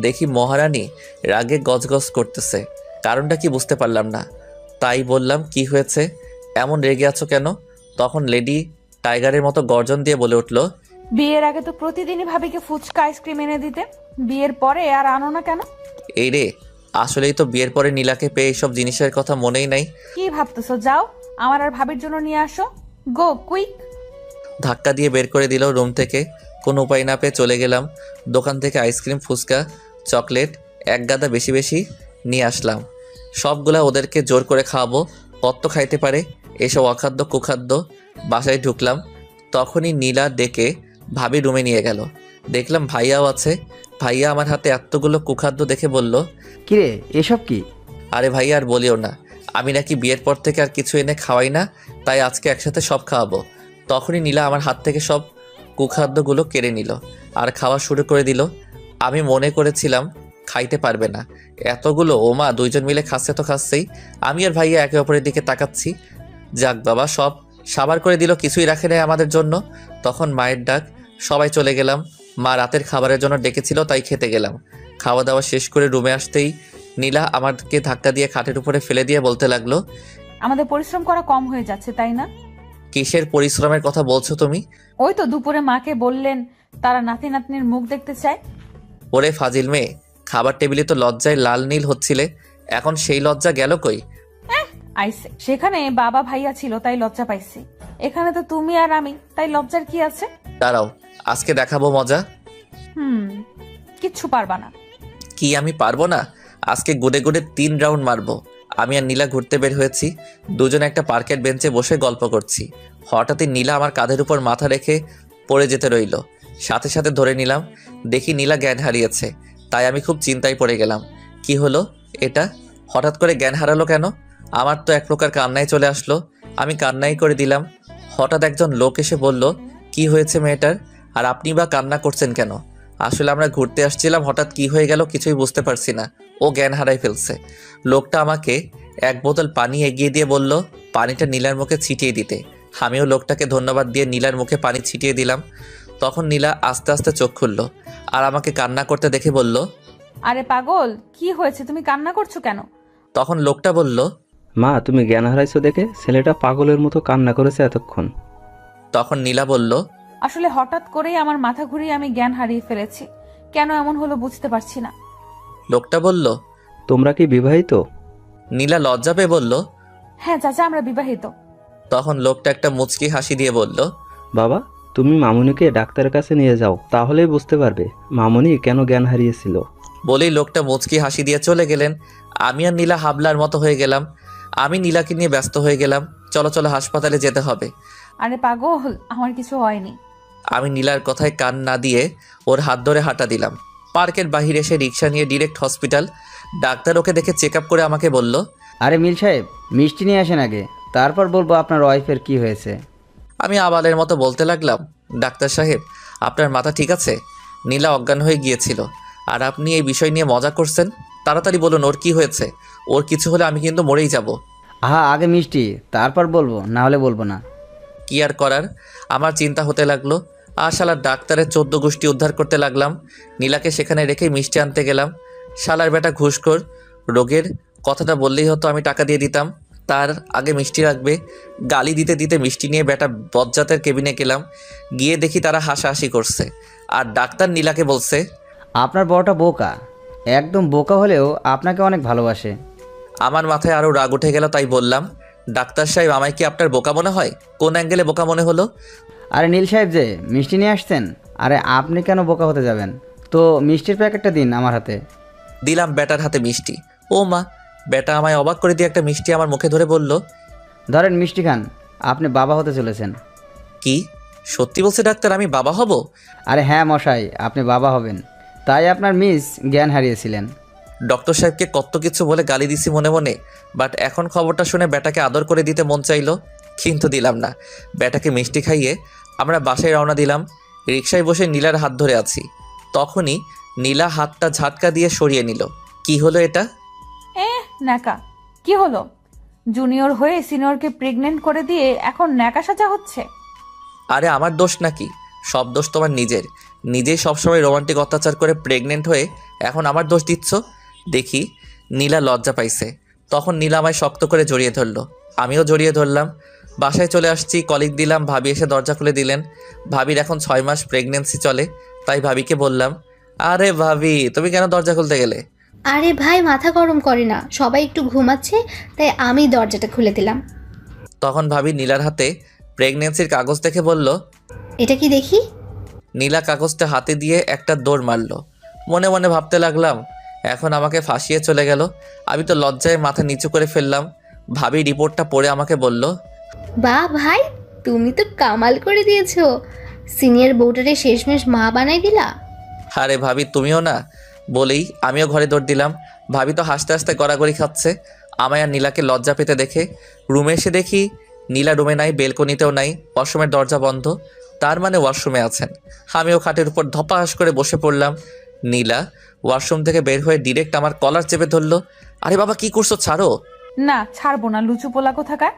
দেখি মহারানী রাগে গজগজ করতেছে। কারণটা কি বুঝতে পারলাম না, তাই বললাম, কি হয়েছে, এমন রেগে আছো কেন? তখন লেডি টাইগারের মতো গর্জন দিয়ে বলে উঠল, বিয়ের আগে তো প্রতিদিনই ভাবিকে ফুচকা আইসক্রিম এনে দিতে, বিয়ের পরে আর আনো না কেন? এই রে, আসলেই তো বিয়ের পরে নীলাকে পেয়ে এইসব জিনিসের কথা মনেই নাই। কি ভাবতেছো? যাও আমার আর ভাবির জন্য নিয়ে আসো, গো কুইক। ধাক্কা দিয়ে বের করে দিল রুম থেকে। কোনো উপায় না পেয়ে চলে গেলাম দোকান থেকে আইসক্রিম, ফুচকা, চকলেট এক গাদা বেশি বেশি নিয়ে আসলাম। সবগুলা ওদেরকে জোর করে খাওয়াবো, কত খাইতে পারে এসব অখাদ্য কুখাদ্য। বাসায় ঢুকলাম, তখনই নীলা ডেকে ভাবি রুমে নিয়ে গেল। দেখলাম ভাইয়াও আছে। ভাইয়া আমার হাতে এতগুলো কুখাদ্য দেখে বলল, কিরে এসব কি? আরে ভাইয়া আর বলিও না, আমি নাকি বিয়ের পর থেকে আর কিছু এনে খাওয়াই না, তাই আজকে একসাথে সব খাওয়াবো। তখনই নীলা আমার হাত থেকে সব কুখাদ্যগুলো কেড়ে নিল আর খাওয়া শুরু করে দিল। আমি মনে করেছিলাম খাইতে পারবে না, এতগুলো ওমা দুইজন মিলে খাচ্ছে তো খাচ্ছেই। আমি আর ভাইয়া একে অপরের দিকে তাকাচ্ছি। যাক বাবা, সব সাবার করে দিল, কিছুই রাখে নেই আমাদের জন্য। তখন মায়ের ডাক, সবাই চলে গেলাম। মা রাতের খাবারের জন্য ডেকেছিল, তাই খেতে গেলাম। খাওয়া দাওয়া শেষ করে রুমে আসতেই নীলা আমাকে ধাক্কা দিয়ে খাটের উপরে ফেলে দিয়ে বলতে লাগলো, আমাদের পরিশ্রম করা কম হয়ে যাচ্ছে তাই না? কিসের পরিশ্রমের কথা বলছো তুমি? ওই তো দুপুরে মাকে বললেন তারা নাতি নাতনির মুখ দেখতে চায়। ওরে ফাজিল মেয়ে, খাবার টেবিলে তো লজ্জায় লাল নীল হচ্ছিলে, এখন সেই লজ্জা গেল কই? আইসে, সেখানে বাবা ভাইয়া ছিল তাই লজ্জা পাইছি, এখানে তো তুমি আর আমি, তাই লজ্জার কি আছে? দাঁড়াও, আজকে দেখাবো মজা। কিচ্ছু পারবা না। কি আমি পারবো না? আজকে গুডে গুডে 3 রাউন্ড মারবো। আমি আর নীলা ঘুরতে বের হয়েছি, দুজনে একটা পার্কের বেঞ্চে বসে গল্প করছি। হঠাৎই নীলা আমার কাঁধের উপর মাথা রেখে পড়ে যেতে রইল। সাথে সাথে ধরে নিলাম, দেখি নীলা জ্ঞান হারিয়েছে। তাই আমি খুব চিন্তায় পড়ে গেলাম, কি হলো এটা, হঠাৎ করে জ্ঞান হারালো কেন? আমার তো এক প্রকার কান্নায় চলে আসলো। আমি কান্নাই করে দিলাম। হঠাৎ একজন লোক এসে বলল, কি হয়েছে মেয়েটার, আর আপনি বা কান্না করছেন কেন? আসলে আমরা ঘুরতে আসছিলাম, হঠাৎ কি হয়ে গেল কিছুই বুঝতে পারছি না, ও জ্ঞান হারাই ফেলছে। লোকটা আমাকে এক বোতল পানি এগিয়ে দিয়ে বলল পানিটা নীলার মুখে ছিটিয়ে দিতে। আমিও লোকটাকে ধন্যবাদ দিয়ে নীলার মুখে পানি ছিটিয়ে দিলাম। তখন নীলা আস্তে আস্তে চোখ খুলল আর আমাকে কান্না করতে দেখে বলল, আরে পাগল, কি হয়েছে, তুমি কান্না করছো কেন? তখন লোকটা বলল, মা তুমি জ্ঞান হারাইছো দেখে ছেলেটা পাগলের মতো কান্না করেছে এতক্ষণ। তখন নীলা বলল, আসলে হঠাৎ করেই আমার মাথা ঘুরিয়ে আমি জ্ঞান হারিয়ে ফেলেছি, কেন এমন হলো বুঝতে পারছি না। লোকটা বলল, তোমরা কি বিবাহিত? নীলা লজ্জা পেয়ে বলল, হ্যাঁ চাচা, আমরা বিবাহিত। তখন লোকটা একটা মুচকি হাসি দিয়ে বলল, বাবা তুমি মামুনিকে ডাক্তারের কাছে নিয়ে যাও, তাহলেই বুঝতে পারবে মামুনি কেন জ্ঞান হারিয়েছিল। বলেই লোকটা মুচকি হাসি দিয়ে চলে গেলেন। আমি আর নীলা হাবলার মতো হয়ে গেলাম। আমি নীলাকে নিয়ে ব্যস্ত হয়ে গেলাম, চলো চলো হাসপাতালে যেতে হবে। আরে পাগল, আমার কিছু হয়নি। আমি নীলার কথায় কান না দিয়ে ওর হাত ধরে হাঁটা দিলাম। পার্কের বাহিরে এসে রিক্সা নিয়ে ডিরেক্ট হসপিটাল। ডাক্তার ওকে দেখে চেক আপ করে আমাকে বলল, আরে মিল সাহেব, মিষ্টি নিয়ে আসেন আগে, তারপর বলবো আপনার ওয়াইফের কি হয়েছে। আমি আবালের মতো বলতে লাগলাম, ডাক্তার সাহেব আপনার মাথা ঠিক আছে? নীলা অজ্ঞান হয়ে গিয়েছিল আর আপনি এই বিষয় নিয়ে মজা করছেন। তাড়াতাড়ি বলুন ওর কি হয়েছে, ওর কিছু হলে আমি কিন্তু মরেই যাব। আগে মিষ্টি, তারপর বলবো, না হলে বলবো না। কি আর করার, আমার চিন্তা হতে লাগলো। আর শালার ডাক্তারের 14 গোষ্ঠী উদ্ধার করতে লাগলাম। নীলাকে সেখানে রেখে মিষ্টি আনতে গেলাম। শালার বেটা ঘুষখোর, রোগের কথাটা বললেই হতো আমি টাকা দিয়ে দিতাম, তার আগে মিষ্টি রাখবে। গালি দিতে দিতে মিষ্টি নিয়ে বেটা বজ্জাতের কেবিনে গেলাম। গিয়ে দেখি তারা হাসাহাসি করছে, আর ডাক্তার নীলাকে বলছে, আপনার বড়টা বোকা, একদম বোকা হলেও আপনাকে অনেক ভালোবাসে। আমার মাথায় আরও রাগ উঠে গেল। তাই বললাম, ডাক্তার সাহেব আমায় কি আপনার বোকা মনে হয়? কোন অ্যাঙ্গেলে বোকা মনে হলো? আরে নীল সাহেব যে মিষ্টি নিয়ে আসছেন, আরে আপনি কেন বোকা হতে যাবেন? তো মিষ্টির প্যাকেটটা দিন আমার হাতে। দিলাম বেটার হাতে মিষ্টি। ও মা, বেটা আমায় অবাক করে দিয়ে একটা মিষ্টি আমার মুখে ধরে বলল, ধরেন মিষ্টি খান, আপনি বাবা হতে চলেছেন। কি সত্যি বলছে ডাক্তার, আমি বাবা হব? আরে হ্যাঁ মশাই, আপনি বাবা হবেন, তাই আপনার মিস জ্ঞান হারিয়েছিলেন। ডক্টর সাহেবকে কত কিছু বলে গালি দিছি মনে মনে, বাট এখন খবরটা শুনে বেটাকে আদর করে দিতে মন চাইলো, কিন্তু দিলাম না। বেটাকে মিষ্টি খাইয়ে আমরা বাসায় রওনা দিলাম। রিকশায় বসে নীলার হাত ধরে আছি, তখনই নীলা হাতটা ঝাটকা দিয়ে সরিয়ে নিল। কি হলো এটা? ন্যাকা কি হলো? জুনিয়র হয়ে সিনিয়রকে প্রেগনেন্ট করে দিয়ে এখন ন্যাকা সাজা হচ্ছে? আরে আমার দোষ নাকি? সব দোষ তোমার নিজের। নিজেই সবসময় রোমান্টিক অত্যাচার করে প্রেগনেন্ট হয়ে এখন আমার দোষ দিচ্ছ। দেখি নীলা লজ্জা পাইছে, তখন নীলা আমায় শক্ত করে জড়িয়ে ধরলো, আমিও জড়িয়ে ধরলাম। বাসায় চলে আসছি, কলিক দিলাম, ভাবি এসে দরজা খুলে দিলেন। ভাবির এখন 6 মাস প্রেগনেন্সি চলে, তাই ভাবিকে বললাম, আরে ভাবি তুমি কেন দরজা খুলতে গেলে? আরে ভাই, মাথা গরম করে না, সবাই একটু ঘুমাচ্ছে তাই আমি দরজাটা খুলে দিলাম। তখন ভাবি নীলার হাতে প্রেগনেন্সির কাগজ দেখে বলল। এটা কি দেখি? নীলা কাগজটা হাতে দিয়ে একটা দৌড় মারল। মনে মনে ভাবতে লাগলাম, এখন আমাকে ফাঁসিয়ে চলে গেল। আমি তো লজ্জায় মাথা নিচু করে ফেললাম। ভাবি রিপোর্টটা পড়ে আমাকে বলল, বাহ ভাই, তুমি তো কামাল করে দিয়েছো, সিনিয়র বউটারে শেষমেশ মা বানাই দিলা। আরে ভাবি তুমিও না, বলেই আমিও ঘরে দৌড় দিলাম। ভাবি তো হাসতে হাসতে গড়াগড়ি খাচ্ছে। আমায় আর নীলাকে লজ্জা পেতে দেখে রুমে এসে দেখি নীলা রুমে নাই, বেলকনিতেও নাই, ওয়াশরুমের দরজা বন্ধ। তার মানে ওয়াশরুমে আছেন। আমিও খাটের উপর ধপাস করে বসে পড়লাম। নীলা ওয়াশরুম থেকে বের হয়ে ডিরেক্ট আমার কলার চেপে ধরলো। আরে বাবা কি করছো, ছাড়ো। না ছাড়বো না, লুচু পোলা কোথাকার।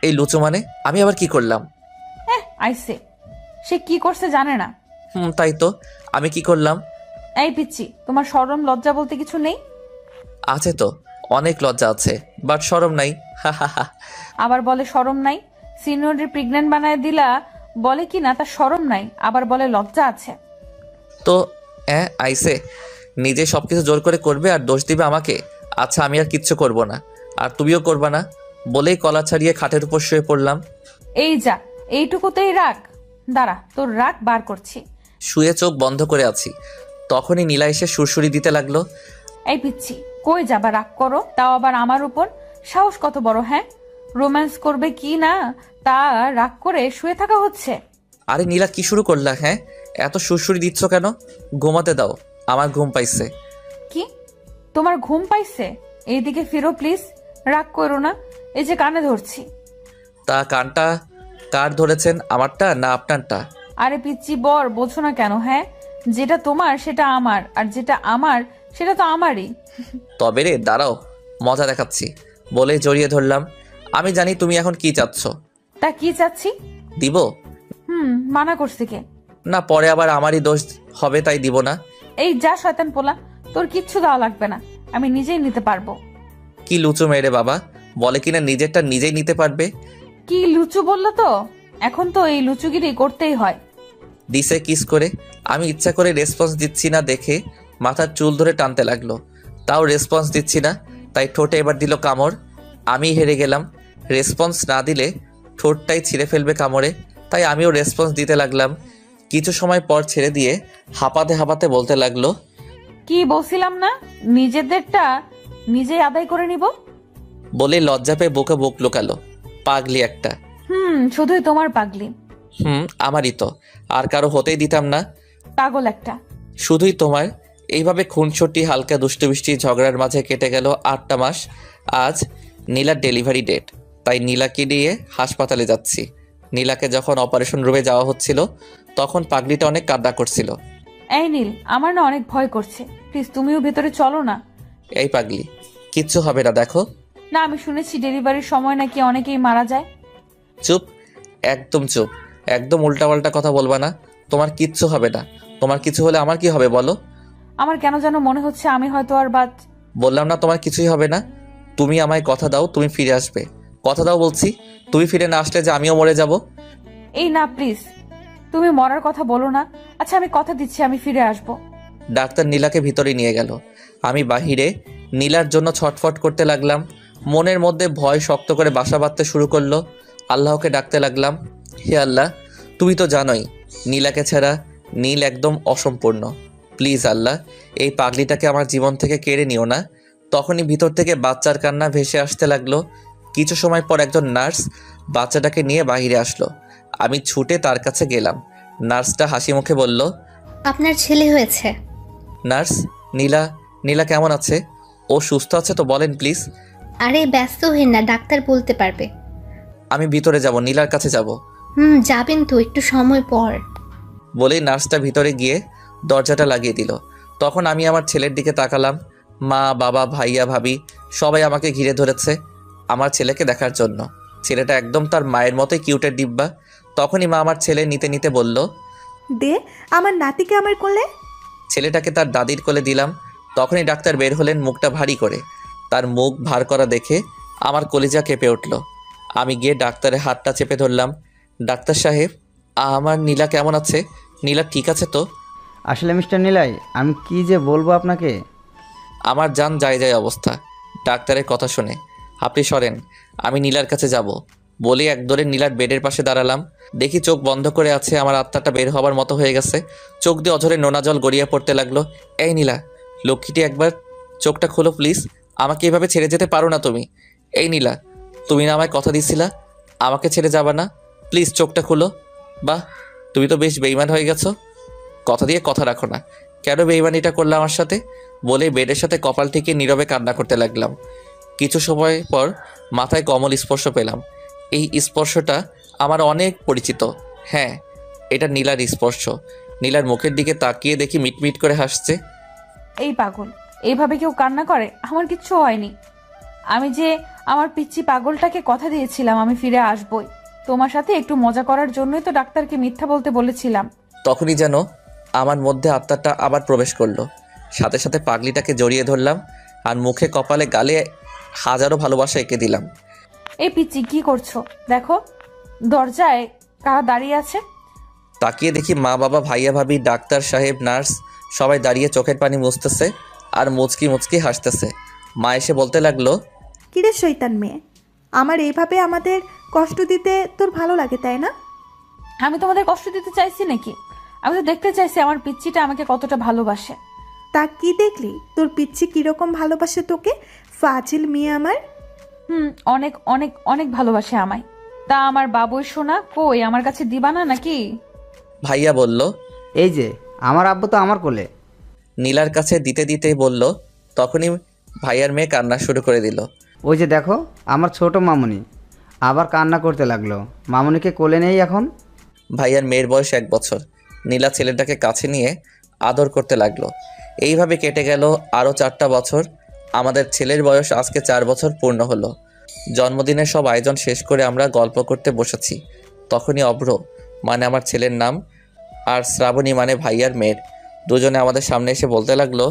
এই লুচু মানে? আমি আবার কি করলাম? আইসে, সে কি করছে জানে না। তাই তো, আমি কি করলাম? এই পিচ্ছি, তোমার শরম লজ্জা বলতে কিছু নেই? আছে তো, অনেক লজ্জা আছে, বাট শরম নাই। হা হা হা। আবার বলে শরম নাই। সিনিয়রের প্রেগনেন্ট বানায় দিলা, বলে কি না তার শরম নাই, আবার বলে লজ্জা আছে। তো আইসে নিজে সবকিছু জোর করে করবে আর দোষ দিবে আমাকে। আচ্ছা আমি আর কিচ্ছু করব না, আর তুমিও করবা না, বলেই কলা ছাড়িয়ে খাটের উপর শুয়ে পড়লাম। এই যা, এইটুকুতেই রাগ? দাঁড়া, তোর রাগ বার করছি। শুয়ে চোখ বন্ধ করে আছি, তখনই নীলা এসে সুরসুরি দিতে লাগলো। এই পিচ্ছি, কই যাবা রাগ করো, তাও আবার আমার উপর? সাহস কত বড়, হ্যাঁ? রোম্যান্স করবে কি না তা রাগ করে শুয়ে থাকা হচ্ছে? আরে নীলা কি শুরু করলা? হ্যাঁ, এত সুরসুরি দিচ্ছ কেন? ঘুমাতে দাও, আমার ঘুম পাইছে। কি তোমার ঘুম পাইছে? এইদিকে ফিরো প্লিজ, রাগ করো না, এই যে কানে ধরছি। তা কানটা কার ধরেছেন, আমারটা না আপনারটা? আরে পিচ্ছি বর, বোঝো না কেন? হ্যাঁ, যেটা তোমার সেটা আমার, আর যেটা আমার সেটা তো আমারই। তবে রে দাঁড়াও, মজা দেখাচ্ছি, বলে জড়িয়ে ধরলাম। আমি জানি তুমি এখন কি চাচ্ছ। তা কি চাচ্ছি? দিব? মানা করছি কে? না, পরে আবার আমারই দোষ হবে, তাই দিব না। এই যা শয়তান পোলা, তোর কিচ্ছু দেওয়া লাগবে না, আমি নিজেই নিতে পারবো। কি লুচু মেরে বাবা, বলে কিনা নিজেরটা নিজেই নিতে পারবে। কি লুচু বললো তো? এখন তো এই লুচুগিরি করতেই হয়। দিছে কিস করে। আমি ইচ্ছা করে রেসপন্স দিচ্ছি না দেখে মাথার চুল ধরে টানতে লাগলো, তাও রেসপন্স দিচ্ছি না, তাই ঠোঁটে এবার দিল কামড়। আমি হেরে গেলাম, রেসপন্স না দিলে ঠোঁটটাই ছিঁড়ে ফেলবে কামড়ে, তাই আমিও রেসপন্স দিতে লাগলাম। কিছু সময় পর ছেড়ে দিয়ে হাঁপাতে হাঁপাতে বলতে লাগলো, কি বলছিলাম না, নিজেদেরটা নিজেই আদায় করে নিব। বলে লজ্জা পেয়ে বুকে বুক লুকালো। পাগলি একটা। শুধুই তোমার পাগলি। আমারই তো, আর কারো হতেই দিতাম না। পাগল একটা। শুধুই তোমার। এইভাবে খুনছুটি হালকা দুষ্টুমিষ্টি ঝগড়ার মাঝে কেটে গেল 8টা মাস। আজ নীলার ডেলিভারি ডেট, তাই নীলাকে নিয়ে হাসপাতালে যাচ্ছি। নীলাকে যখন অপারেশন রুমে যাওয়া হচ্ছিল তখন পাগলিটা অনেক কান্না করছিল। এই নীল, আমার না অনেক ভয় করছে, প্লিজ তুমিও ভেতরে চলো না। এই পাগলি, কিচ্ছু হবে না, দেখো। না, আমি শুনেছি ডেলিভারির সময় নাকি অনেকেই মারা যায়। চুপ, একদম চুপ, একদম উল্টাপাল্টা কথা বলবা না। তোমার কিচ্ছু হবে না। তোমার কিছু হলে আমার কি হবে বলো? আমার কেন যেন মনে হচ্ছে আমি হয়তো আর বাদ। বললাম না তোমার কিছুই হবে না। তুমি আমায় কথা দাও, তুমি ফিরে আসবে। কথা দাও বলছি। তুমি ফিরে না আসলে যে আমিও মরে যাব। এই না প্লিজ, তুমি মরার কথা বলো না। আচ্ছা আমি কথা দিচ্ছি আমি ফিরে আসব। ডাক্তার নীলাকে ভিতরে নিয়ে গেল। আমি বাহিরে নীলার জন্য ছটফট করতে লাগলাম। মনের মধ্যে ভয় শক্ত করে বাসা বাঁধতে শুরু করলো। আল্লাহকে ডাকতে লাগলাম, হে আল্লাহ, তুমি তো জানোই নীলাকে ছাড়া নীল একদম অসম্পূর্ণ। প্লিজ আল্লাহ, এই পাগলিটাকে আমার জীবন থেকে কেড়ে নিও না। তখনই ভিতর থেকে বাচ্চার কান্না ভেসে আসতে লাগলো। কিছু সময় পর একজন নার্স বাচ্চাটাকে নিয়ে বাইরে আসলো। আমি ছুটে তার কাছে গেলাম। নার্সটা হাসি মুখে বলল, আপনার ছেলে হয়েছে। নার্স, নীলা নীলা কেমন আছে? ও সুস্থ আছে তো বলেন প্লিজ। আরে ব্যস্ত হইন না, ডাক্তার বলতে পারবে। আমি ভিতরে যাব, নীলার কাছে যাব। যাবেন তো, একটু সময় পর। বলেই নার্সটা ভিতরে গিয়ে দরজাটা লাগিয়ে দিল। তখন আমি আমার ছেলের দিকে তাকালাম। মা, বাবা, ভাইয়া, ভাবি সবাই আমাকে ঘিরে ধরেছে আমার ছেলেকে দেখার জন্য। ছেলেটা একদম তার মায়ের মতোই কিউটের ডিব্বা। তখনই মা আমার ছেলে নিতে নিতে বলল, দে আমার নাতিকে আমার কোলে। ছেলেটাকে তার দাদির কোলে দিলাম। তখনই ডাক্তার বের হলেন মুখটা ভারী করে। তার মুখ ভার করা দেখে আমার কলিজা কেঁপে উঠল। আমি গিয়ে ডাক্তারের হাতটা চেপে ধরলাম। ডাক্তার সাহেব, আমার নীলা কেমন আছে? নীলা ঠিক আছে তো? আসলে মিস্টার নিলাই, আমি কি যে বলবো আপনাকে। আমার জান যায় যায় অবস্থা ডাক্তারের কথা শুনে। আপনি সরেন, আমি নীলার কাছে যাব। বলে একদরে নীলার বেডের পাশে দাঁড়ালাম। দেখি চোখ বন্ধ করে আছে। আমার আত্মাটা বের হবার মতো হয়ে গেছে। চোখ দিয়ে অঝরে নোনা জল গড়িয়ে পড়তে লাগলো। এই নীলা, লক্ষ্মীটি একবার চোখটা খোলো প্লিজ। আমাকে এভাবে ছেড়ে যেতে পারো না তুমি। এই নীলা, তুমি না আমায় কথা দিছিলা আমাকে ছেড়ে যাবা না? প্লিজ চোখটা খুলো। বাহ, তুমি তো বেশ বেইমান হয়ে গেছো। কথা দিয়ে কথা রাখো না। কেন বেইমানিটা করলে আমার সাথে? বলে বেডের সাথে কপাল ঠেকিয়ে নীরবে কান্না করতে লাগলাম। কিছু সময় পর মাথায় কমল স্পর্শ পেলাম। এই স্পর্শটা আমার অনেক পরিচিত। হ্যাঁ, এটা নীলার স্পর্শ। নীলার মুখের দিকে তাকিয়ে দেখি মিটমিট করে হাসছে। এই পাগল, এইভাবে কেউ কান্না করে? আমার কিচ্ছু হয়নি। আমি যে আমার পিচ্চি পাগলটাকে কথা দিয়েছিলাম আমি ফিরে আসবই। তোমার সাথে একটু মজা করার জন্যই তো ডাক্তারকে মিথ্যা বলতে বলেছিলাম। তখনই যেন আমার মধ্যে আত্মাটা আবার প্রবেশ করলো। সাথে সাথে পাগলিটাকে জড়িয়ে ধরলাম আর মুখে কপালে গালে হাজারো ভালোবাসা এঁকে দিলাম। এই পিচ্চি কি করছো? দেখো দরজায় কারা দাঁড়িয়ে আছে। তাকিয়ে দেখি মা, বাবা, ভাইয়া, ভাবি, ডাক্তার সাহেব, নার্স সবাই দাঁড়িয়ে চোখের পানি মুছতেছে আর মুচকি মুচকি হাসতেছে। মা এসে বলতে লাগলো, কিরে শয়তান মেয়ে, আমার এইভাবে আমাদের কষ্ট দিতে তোর ভালো লাগে তাই না? আমি তোমাদের কষ্ট দিতে চাইছি নাকি? আমি তো দেখতে চাইছি আমার পিচ্চিটা আমাকে কতটা ভালোবাসে। তা কি দেখলি তোর পিচ্ছি কিরকম ভালোবাসে তোকে? ফাজিল মেয়ে আমার। অনেক অনেক অনেক ভালোবাসে আমায়। তা আমার বাবুই সোনা কই, আমার কাছে দিবা না নাকি? ভাইয়া বলল, এই যে আমার আব্বু তো আমার কোলে। নীলার কাছে দিতে দিতেই বলল। তখনই ভাইয়ার মেয়ে কান্না শুরু করে দিল। ওই যে দেখো আমার ছোট মামুনি আবার কান্না করতে লাগলো। মামুনিকে কোলে নেই এখন। ভাইয়ার মেয়ের বয়স 1 বছর। নীলা ছেলেটাকে কাছে নিয়ে আদর করতে লাগলো। এইভাবে কেটে গেল আরও 4টা বছর। আমাদের ছেলের বয়স আজকে 4 বছর পূর্ণ হলো। জন্মদিনের সব আয়োজন শেষ করে আমরা গল্প করতে বসেছি। তখনই অভ্র, মানে আমার ছেলের নাম, আর শ্রাবণী মানে ভাইয়ার মেয়ের, দুজনে আমাদের সামনে এসে বলতে লাগলো,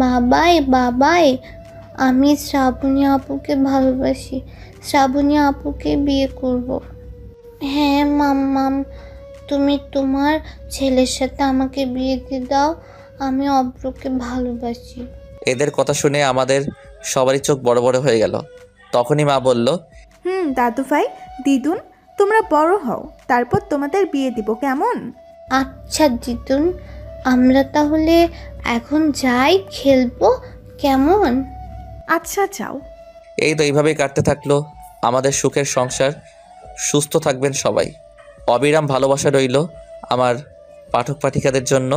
বাবাই বাবাই, আমি শ্রাবণী আপুকে ভালোবাসি, শ্রাবণী আপুকে বিয়ে করব। হ্যাঁ মাম্মাম, তুমি তোমার ছেলের সাথে আমাকে বিয়ে দিয়ে দাও, আমি অব্রকে ভালোবাসি। এদের কথা শুনে আমাদের সবারই চোখ বড় বড় হয়ে গেল। তখনই মা বলল, দাদু ভাই দিদুন তোমরা বড় হও, তারপর তোমাদের বিয়ে দিব কেমন? আচ্ছা দিদুন, আমরা তাহলে এখন যাই, খেলবো কেমন? আচ্ছা যাও। এই তো এইভাবেই কাটতে থাকলো আমাদের সুখের সংসার। সুস্থ থাকবেন সবাই। অবিরাম ভালোবাসা রইল আমার পাঠক পাঠিকাদের জন্য।